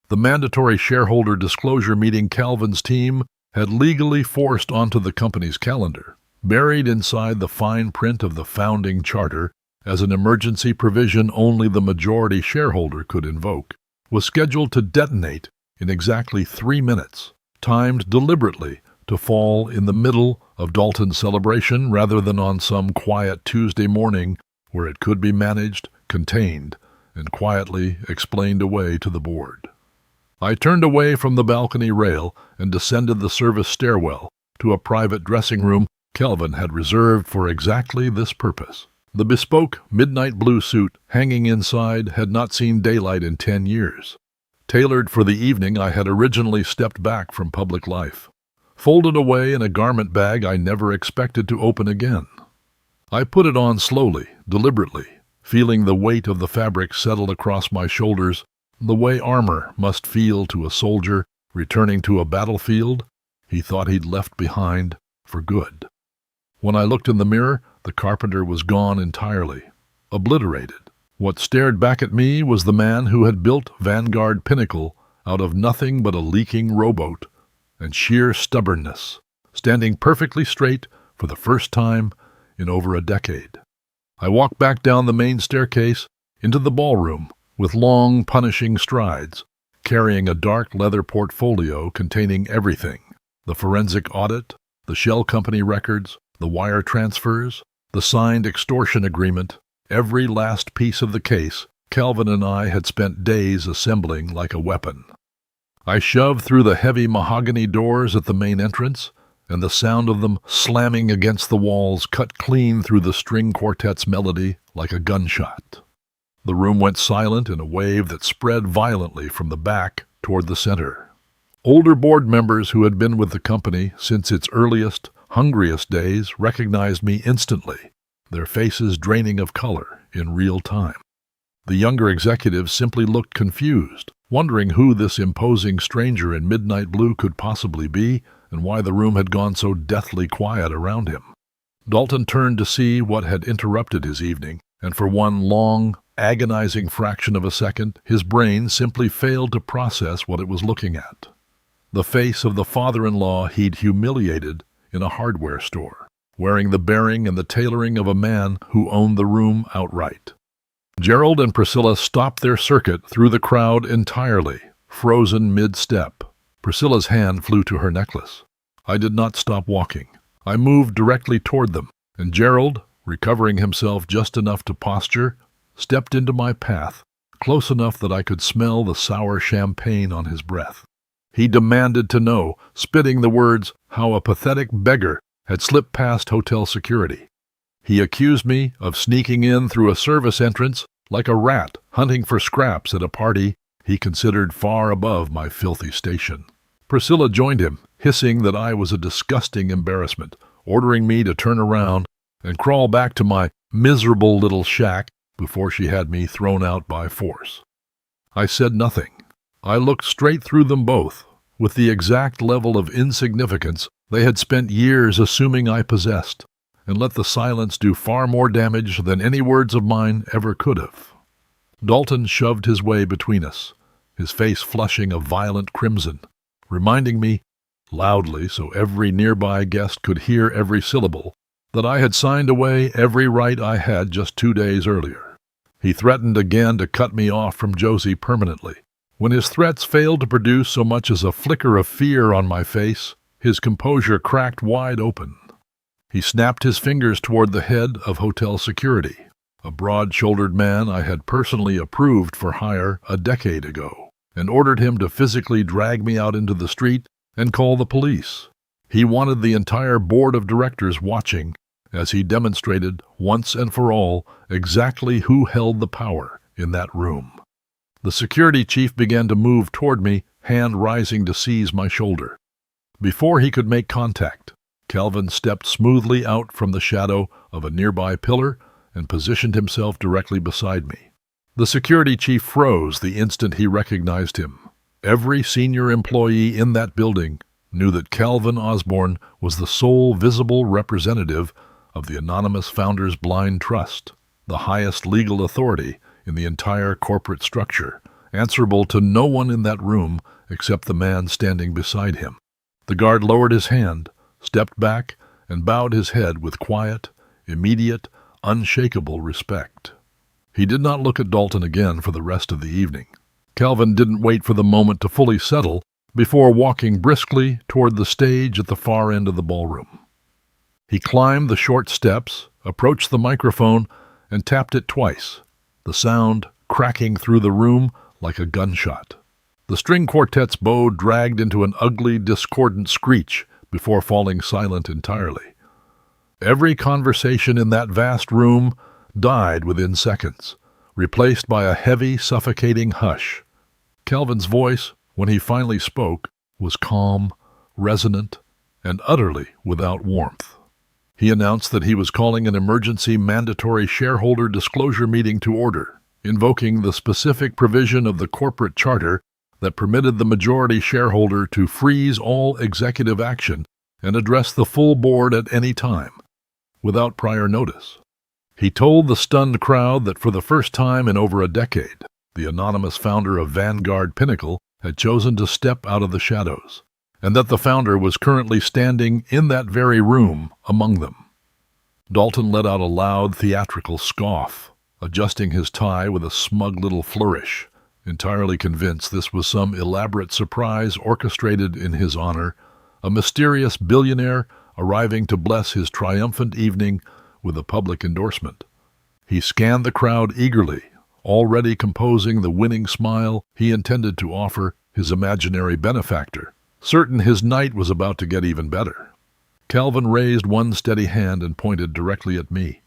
S1: The mandatory shareholder disclosure meeting Calvin's team had legally forced onto the company's calendar, buried inside the fine print of the founding charter as an emergency provision only the majority shareholder could invoke, was scheduled to detonate in exactly 3 minutes, timed deliberately to fall in the middle of Dalton's celebration rather than on some quiet Tuesday morning where it could be managed, contained, and quietly explained away to the board. I turned away from the balcony rail and descended the service stairwell to a private dressing room Calvin had reserved for exactly this purpose. The bespoke midnight blue suit hanging inside had not seen daylight in 10 years. Tailored for the evening, I had originally stepped back from public life, folded away in a garment bag I never expected to open again. I put it on slowly, deliberately, feeling the weight of the fabric settle across my shoulders, the way armor must feel to a soldier returning to a battlefield he thought he'd left behind for good. When I looked in the mirror, the carpenter was gone entirely, obliterated. What stared back at me was the man who had built Vanguard Pinnacle out of nothing but a leaking rowboat and sheer stubbornness, standing perfectly straight for the first time in over a decade. I walked back down the main staircase into the ballroom with long, punishing strides, carrying a dark leather portfolio containing everything: the forensic audit, the shell company records, the wire transfers, the signed extortion agreement, every last piece of the case Calvin and I had spent days assembling like a weapon. I shoved through the heavy mahogany doors at the main entrance, and the sound of them slamming against the walls cut clean through the string quartet's melody like a gunshot. The room went silent in a wave that spread violently from the back toward the center. Older board members who had been with the company since its earliest, hungriest days recognized me instantly, their faces draining of color in real time. The younger executives simply looked confused, wondering who this imposing stranger in midnight blue could possibly be and why the room had gone so deathly quiet around him. Dalton turned to see what had interrupted his evening, and for one long, agonizing fraction of a second, his brain simply failed to process what it was looking at. The face of the father-in-law he'd humiliated in a hardware store, wearing the bearing and the tailoring of a man who owned the room outright. Gerald and Priscilla stopped their circuit through the crowd entirely, frozen mid-step. Priscilla's hand flew to her necklace. I did not stop walking. I moved directly toward them, and Gerald, recovering himself just enough to posture, stepped into my path, close enough that I could smell the sour champagne on his breath. He demanded to know, spitting the words, how a pathetic beggar had slipped past hotel security. He accused me of sneaking in through a service entrance like a rat hunting for scraps at a party he considered far above my filthy station. Priscilla joined him, hissing that I was a disgusting embarrassment, ordering me to turn around and crawl back to my miserable little shack before she had me thrown out by force. I said nothing. I looked straight through them both, with the exact level of insignificance they had spent years assuming I possessed, and let the silence do far more damage than any words of mine ever could have. Dalton shoved his way between us, his face flushing a violent crimson, reminding me, loudly so every nearby guest could hear every syllable, that I had signed away every right I had just 2 days earlier. He threatened again to cut me off from Josie permanently. When his threats failed to produce so much as a flicker of fear on my face, his composure cracked wide open. He snapped his fingers toward the head of hotel security, a broad-shouldered man I had personally approved for hire a decade ago, and ordered him to physically drag me out into the street and call the police. He wanted the entire board of directors watching as he demonstrated once and for all exactly who held the power in that room. The security chief began to move toward me, hand rising to seize my shoulder. Before he could make contact, Calvin stepped smoothly out from the shadow of a nearby pillar and positioned himself directly beside me. The security chief froze the instant he recognized him. Every senior employee in that building knew that Calvin Osborne was the sole visible representative of the anonymous Founders Blind Trust, the highest legal authority in the entire corporate structure, answerable to no one in that room except the man standing beside him. The guard lowered his hand, stepped back, and bowed his head with quiet, immediate, unshakable respect. He did not look at Dalton again for the rest of the evening. Calvin didn't wait for the moment to fully settle before walking briskly toward the stage at the far end of the ballroom. He climbed the short steps, approached the microphone, and tapped it twice, the sound cracking through the room like a gunshot. The string quartet's bow dragged into an ugly, discordant screech before falling silent entirely. Every conversation in that vast room died within seconds, replaced by a heavy, suffocating hush. Calvin's voice, when he finally spoke, was calm, resonant, and utterly without warmth. He announced that he was calling an emergency mandatory shareholder disclosure meeting to order, invoking the specific provision of the corporate charter that permitted the majority shareholder to freeze all executive action and address the full board at any time, without prior notice. He told the stunned crowd that for the first time in over a decade, the anonymous founder of Vanguard Pinnacle had chosen to step out of the shadows, and that the founder was currently standing in that very room among them. Dalton let out a loud, theatrical scoff, adjusting his tie with a smug little flourish, entirely convinced this was some elaborate surprise orchestrated in his honor, a mysterious billionaire arriving to bless his triumphant evening with a public endorsement. He scanned the crowd eagerly, already composing the winning smile he intended to offer his imaginary benefactor, certain his night was about to get even better. Calvin raised one steady hand and pointed directly at me.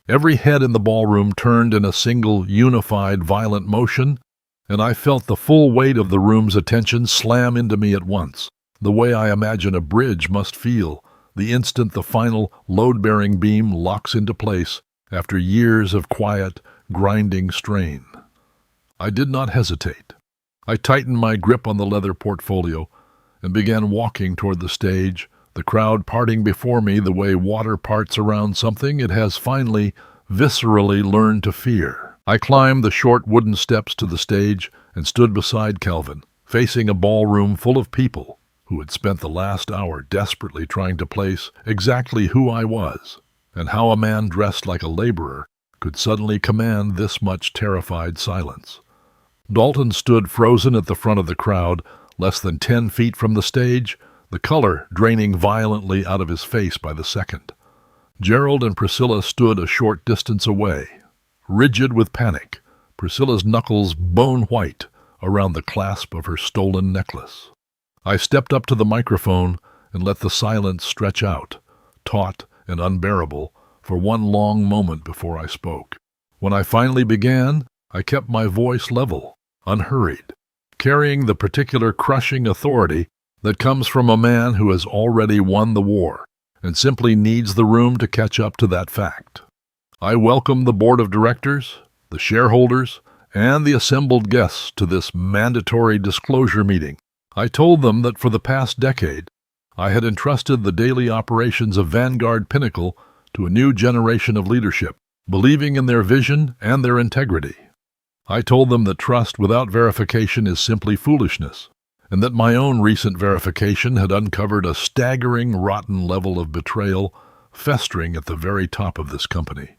S1: Every head in the ballroom turned in a single, unified, violent motion, and I felt the full weight of the room's attention slam into me at once, the way I imagine a bridge must feel the instant the final load-bearing beam locks into place after years of quiet, grinding strain. I did not hesitate. I tightened my grip on the leather portfolio and began walking toward the stage, the crowd parting before me the way water parts around something it has finally, viscerally learned to fear. I climbed the short wooden steps to the stage and stood beside Calvin, facing a ballroom full of people who had spent the last hour desperately trying to place exactly who I was, and how a man dressed like a laborer could suddenly command this much terrified silence. Dalton stood frozen at the front of the crowd, less than 10 feet from the stage, the color draining violently out of his face by the second. Gerald and Priscilla stood a short distance away, rigid with panic, Priscilla's knuckles bone-white around the clasp of her stolen necklace. I stepped up to the microphone and let the silence stretch out, taut and unbearable, for one long moment before I spoke. When I finally began, I kept my voice level, unhurried, carrying the particular crushing authority that comes from a man who has already won the war and simply needs the room to catch up to that fact. I welcome the board of directors, the shareholders, and the assembled guests to this mandatory disclosure meeting. I told them that for the past decade, I had entrusted the daily operations of Vanguard Pinnacle to a new generation of leadership, believing in their vision and their integrity. I told them that trust without verification is simply foolishness, and that my own recent verification had uncovered a staggering, rotten level of betrayal festering at the very top of this company.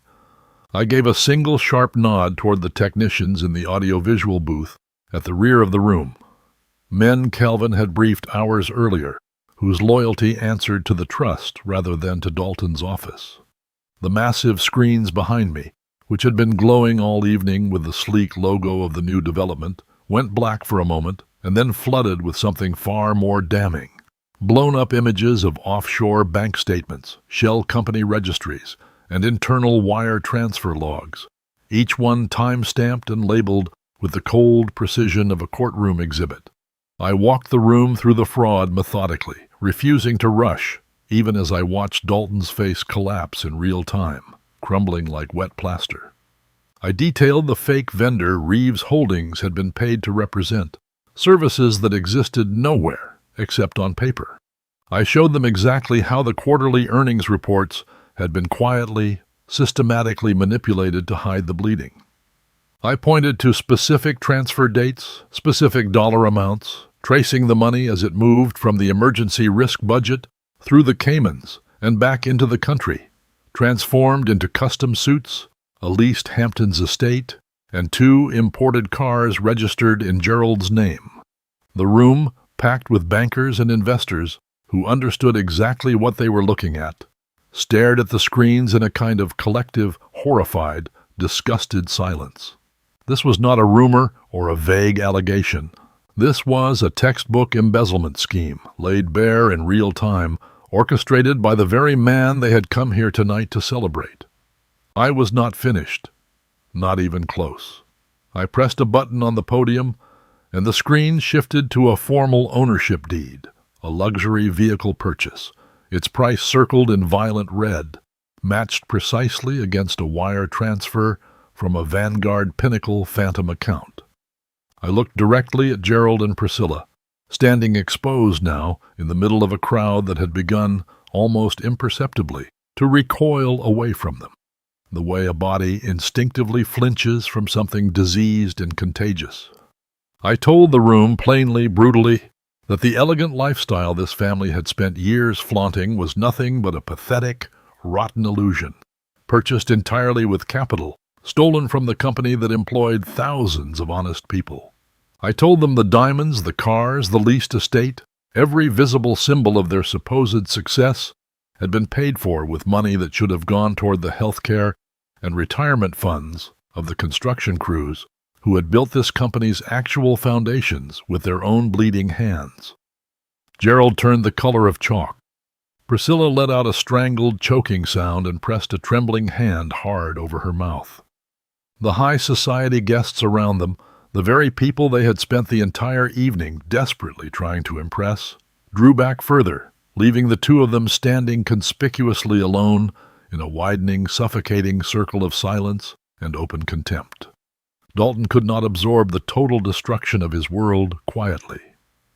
S1: I gave a single sharp nod toward the technicians in the audiovisual booth at the rear of the room, men Calvin had briefed hours earlier, whose loyalty answered to the trust rather than to Dalton's office. The massive screens behind me, which had been glowing all evening with the sleek logo of the new development, went black for a moment and then flooded with something far more damning. Blown-up images of offshore bank statements, shell company registries, and internal wire transfer logs, each one time-stamped and labeled with the cold precision of a courtroom exhibit. I walked the room through the fraud methodically, refusing to rush, even as I watched Dalton's face collapse in real time, crumbling like wet plaster. I detailed the fake vendor Reeves Holdings had been paid to represent, services that existed nowhere except on paper. I showed them exactly how the quarterly earnings reports had been quietly, systematically manipulated to hide the bleeding. I pointed to specific transfer dates, specific dollar amounts, tracing the money as it moved from the emergency risk budget through the Caymans and back into the country, transformed into custom suits, a leased Hamptons estate, and 2 imported cars registered in Gerald's name. The room, packed with bankers and investors who understood exactly what they were looking at, stared at the screens in a kind of collective, horrified, disgusted silence. This was not a rumor or a vague allegation. This was a textbook embezzlement scheme, laid bare in real time, orchestrated by the very man they had come here tonight to celebrate. I was not finished, not even close. I pressed a button on the podium, and the screen shifted to a formal ownership deed, a luxury vehicle purchase, its price circled in violent red, matched precisely against a wire transfer from a Vanguard Pinnacle Phantom account. I looked directly at Gerald and Priscilla, standing exposed now in the middle of a crowd that had begun, almost imperceptibly, to recoil away from them, the way a body instinctively flinches from something diseased and contagious. I told the room plainly, brutally, that the elegant lifestyle this family had spent years flaunting was nothing but a pathetic, rotten illusion, purchased entirely with capital, stolen from the company that employed thousands of honest people. I told them the diamonds, the cars, the leased estate, every visible symbol of their supposed success had been paid for with money that should have gone toward the health care and retirement funds of the construction crews who had built this company's actual foundations with their own bleeding hands. Gerald turned the color of chalk. Priscilla let out a strangled, choking sound and pressed a trembling hand hard over her mouth. The high society guests around them, the very people they had spent the entire evening desperately trying to impress, drew back further, leaving the 2 of them standing conspicuously alone in a widening, suffocating circle of silence and open contempt. Dalton could not absorb the total destruction of his world quietly.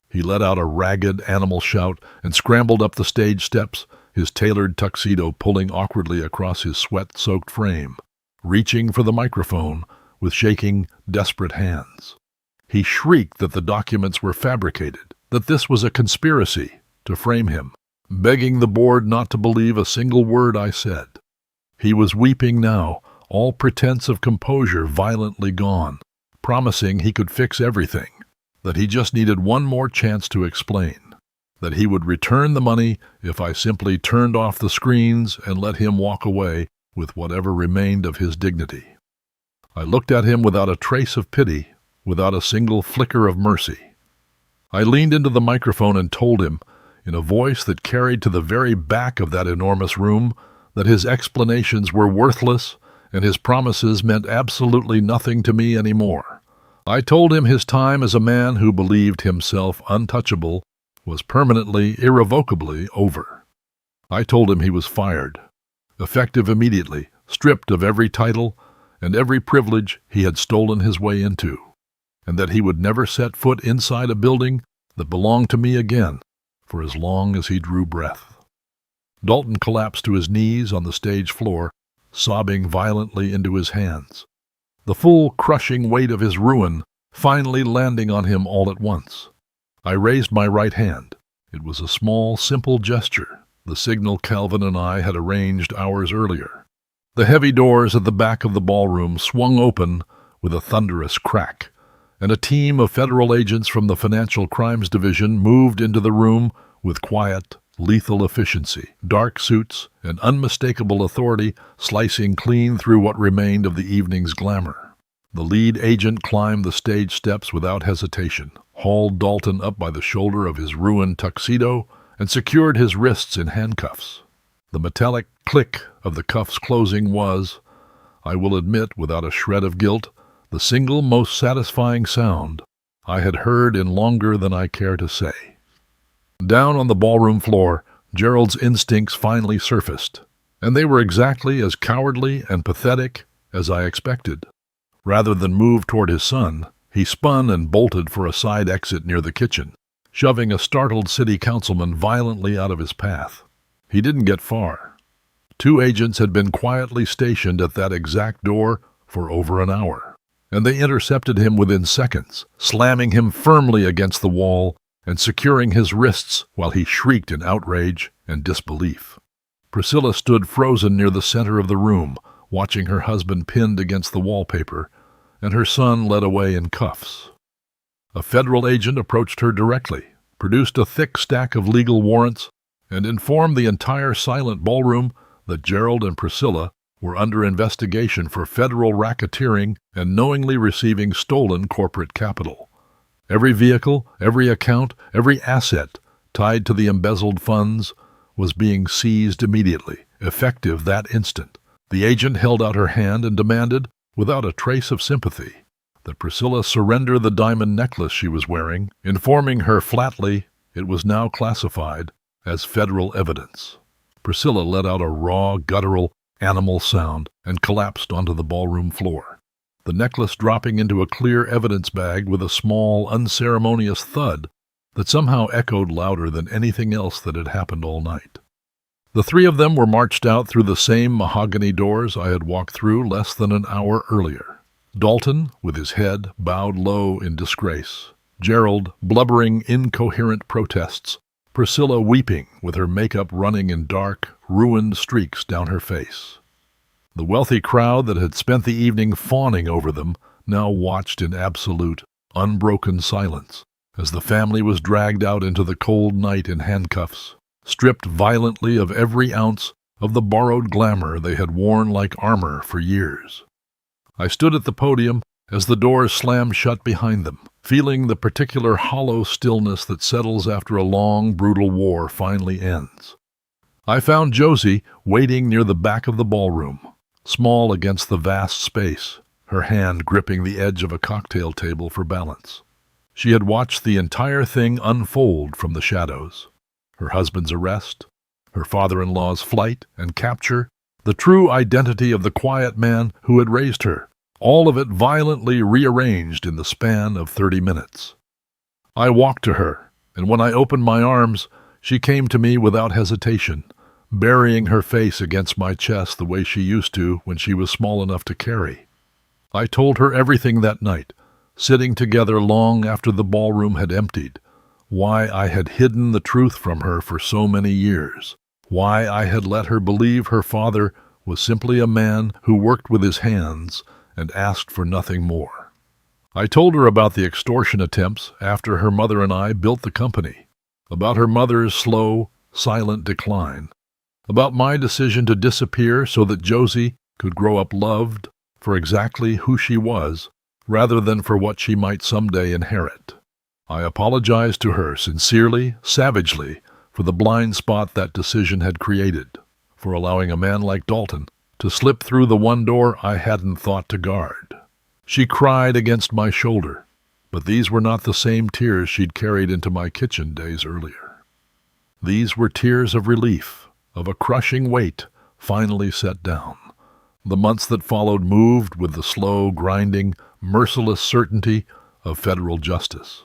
S1: He let out a ragged animal shout and scrambled up the stage steps, his tailored tuxedo pulling awkwardly across his sweat-soaked frame, reaching for the microphone with shaking, desperate hands. He shrieked that the documents were fabricated, that this was a conspiracy to frame him, begging the board not to believe a single word I said. He was weeping now, all pretense of composure violently gone, promising he could fix everything, that he just needed one more chance to explain, that he would return the money if I simply turned off the screens and let him walk away with whatever remained of his dignity. I looked at him without a trace of pity, without a single flicker of mercy. I leaned into the microphone and told him, in a voice that carried to the very back of that enormous room, that his explanations were worthless and his promises meant absolutely nothing to me anymore. I told him his time as a man who believed himself untouchable was permanently, irrevocably over. I told him he was fired, effective immediately, stripped of every title and every privilege he had stolen his way into, and that he would never set foot inside a building that belonged to me again for as long as he drew breath. Dalton collapsed to his knees on the stage floor, sobbing violently into his hands, the full crushing weight of his ruin finally landing on him all at once. I raised my right hand. It was a small, simple gesture, the signal Calvin and I had arranged hours earlier. The heavy doors at the back of the ballroom swung open with a thunderous crack, and a team of federal agents from the Financial Crimes Division moved into the room with quiet, lethal efficiency, dark suits, and unmistakable authority slicing clean through what remained of the evening's glamour. The lead agent climbed the stage steps without hesitation, hauled Dalton up by the shoulder of his ruined tuxedo, and secured his wrists in handcuffs. The metallic click of the cuffs closing was, I will admit without a shred of guilt, the single most satisfying sound I had heard in longer than I care to say. Down on the ballroom floor, Gerald's instincts finally surfaced, and they were exactly as cowardly and pathetic as I expected. Rather than move toward his son, he spun and bolted for a side exit near the kitchen, shoving a startled city councilman violently out of his path. He didn't get far. 2 agents had been quietly stationed at that exact door for over an hour, and they intercepted him within seconds, slamming him firmly against the wall and securing his wrists while he shrieked in outrage and disbelief. Priscilla stood frozen near the center of the room, watching her husband pinned against the wallpaper and her son led away in cuffs. A federal agent approached her directly, produced a thick stack of legal warrants, and informed the entire silent ballroom that Gerald and Priscilla were under investigation for federal racketeering and knowingly receiving stolen corporate capital. Every vehicle, every account, every asset tied to the embezzled funds was being seized immediately, effective that instant. The agent held out her hand and demanded, without a trace of sympathy, that Priscilla surrender the diamond necklace she was wearing, informing her flatly it was now classified as federal evidence. Priscilla let out a raw, guttural, animal sound and collapsed onto the ballroom floor, the necklace dropping into a clear evidence bag with a small, unceremonious thud that somehow echoed louder than anything else that had happened all night. The 3 of them were marched out through the same mahogany doors I had walked through less than an hour earlier. Dalton, with his head bowed low in disgrace, Gerald blubbering incoherent protests, Priscilla weeping with her makeup running in dark, ruined streaks down her face. The wealthy crowd that had spent the evening fawning over them now watched in absolute, unbroken silence as the family was dragged out into the cold night in handcuffs, stripped violently of every ounce of the borrowed glamour they had worn like armor for years. I stood at the podium as the doors slammed shut behind them, feeling the particular hollow stillness that settles after a long, brutal war finally ends. I found Josie waiting near the back of the ballroom, small against the vast space, her hand gripping the edge of a cocktail table for balance. She had watched the entire thing unfold from the shadows. Her husband's arrest, her father-in-law's flight and capture, the true identity of the quiet man who had raised her, all of it violently rearranged in the span of 30 minutes. I walked to her, and when I opened my arms, she came to me without hesitation, burying her face against my chest the way she used to when she was small enough to carry. I told her everything that night, sitting together long after the ballroom had emptied, why I had hidden the truth from her for so many years, why I had let her believe her father was simply a man who worked with his hands and asked for nothing more. I told her about the extortion attempts after her mother and I built the company, about her mother's slow, silent decline, about my decision to disappear so that Josie could grow up loved for exactly who she was, rather than for what she might someday inherit. I apologized to her sincerely, savagely, for the blind spot that decision had created, for allowing a man like Dalton to slip through the one door I hadn't thought to guard. She cried against my shoulder, but these were not the same tears she'd carried into my kitchen days earlier. These were tears of relief, of a crushing weight finally set down. The months that followed moved with the slow, grinding, merciless certainty of federal justice.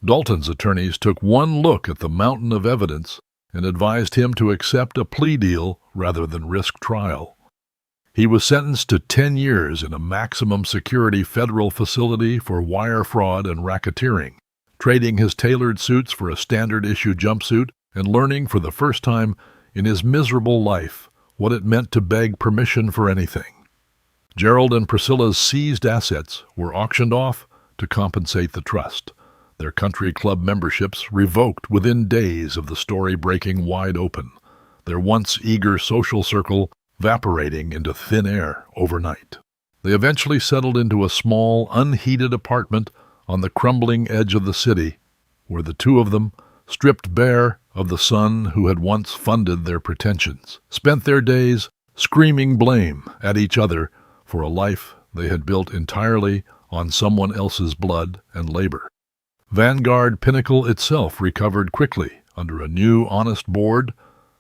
S1: Dalton's attorneys took one look at the mountain of evidence and advised him to accept a plea deal rather than risk trial. He was sentenced to 10 years in a maximum security federal facility for wire fraud and racketeering, trading his tailored suits for a standard-issue jumpsuit and learning for the first time in his miserable life what it meant to beg permission for anything. Gerald and Priscilla's seized assets were auctioned off to compensate the trust, their country club memberships revoked within days of the story breaking wide open, their once eager social circle evaporating into thin air overnight. They eventually settled into a small, unheated apartment on the crumbling edge of the city, where the 2 of them, stripped bare of the son who had once funded their pretensions, spent their days screaming blame at each other for a life they had built entirely on someone else's blood and labor. Vanguard Pinnacle itself recovered quickly under a new, honest board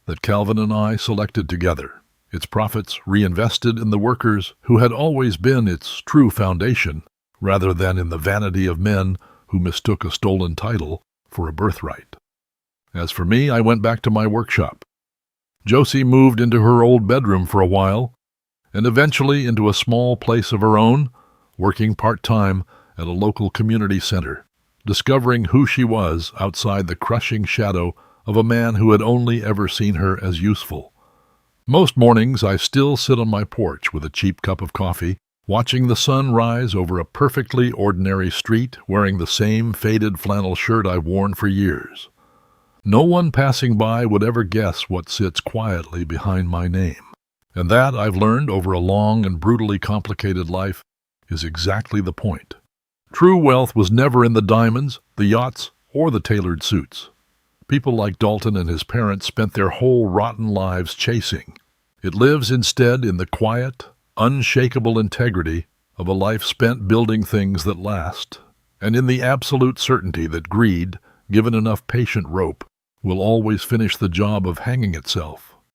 S1: that Calvin and I selected together, its profits reinvested in the workers who had always been its true foundation, rather than in the vanity of men who mistook a stolen title for a birthright. As for me, I went back to my workshop. Josie moved into her old bedroom for a while, and eventually into a small place of her own, working part-time at a local community center, discovering who she was outside the crushing shadow of a man who had only ever seen her as useful. Most mornings I still sit on my porch with a cheap cup of coffee, watching the sun rise over a perfectly ordinary street, wearing the same faded flannel shirt I've worn for years. No one passing by would ever guess what sits quietly behind my name. And that, I've learned over a long and brutally complicated life, is exactly the point. True wealth was never in the diamonds, the yachts, or the tailored suits. People like Dalton and his parents spent their whole rotten lives chasing. It lives instead in the quiet, unshakable integrity of a life spent building things that last, and in the absolute certainty that greed, given enough patient rope, will always finish the job of hanging itself.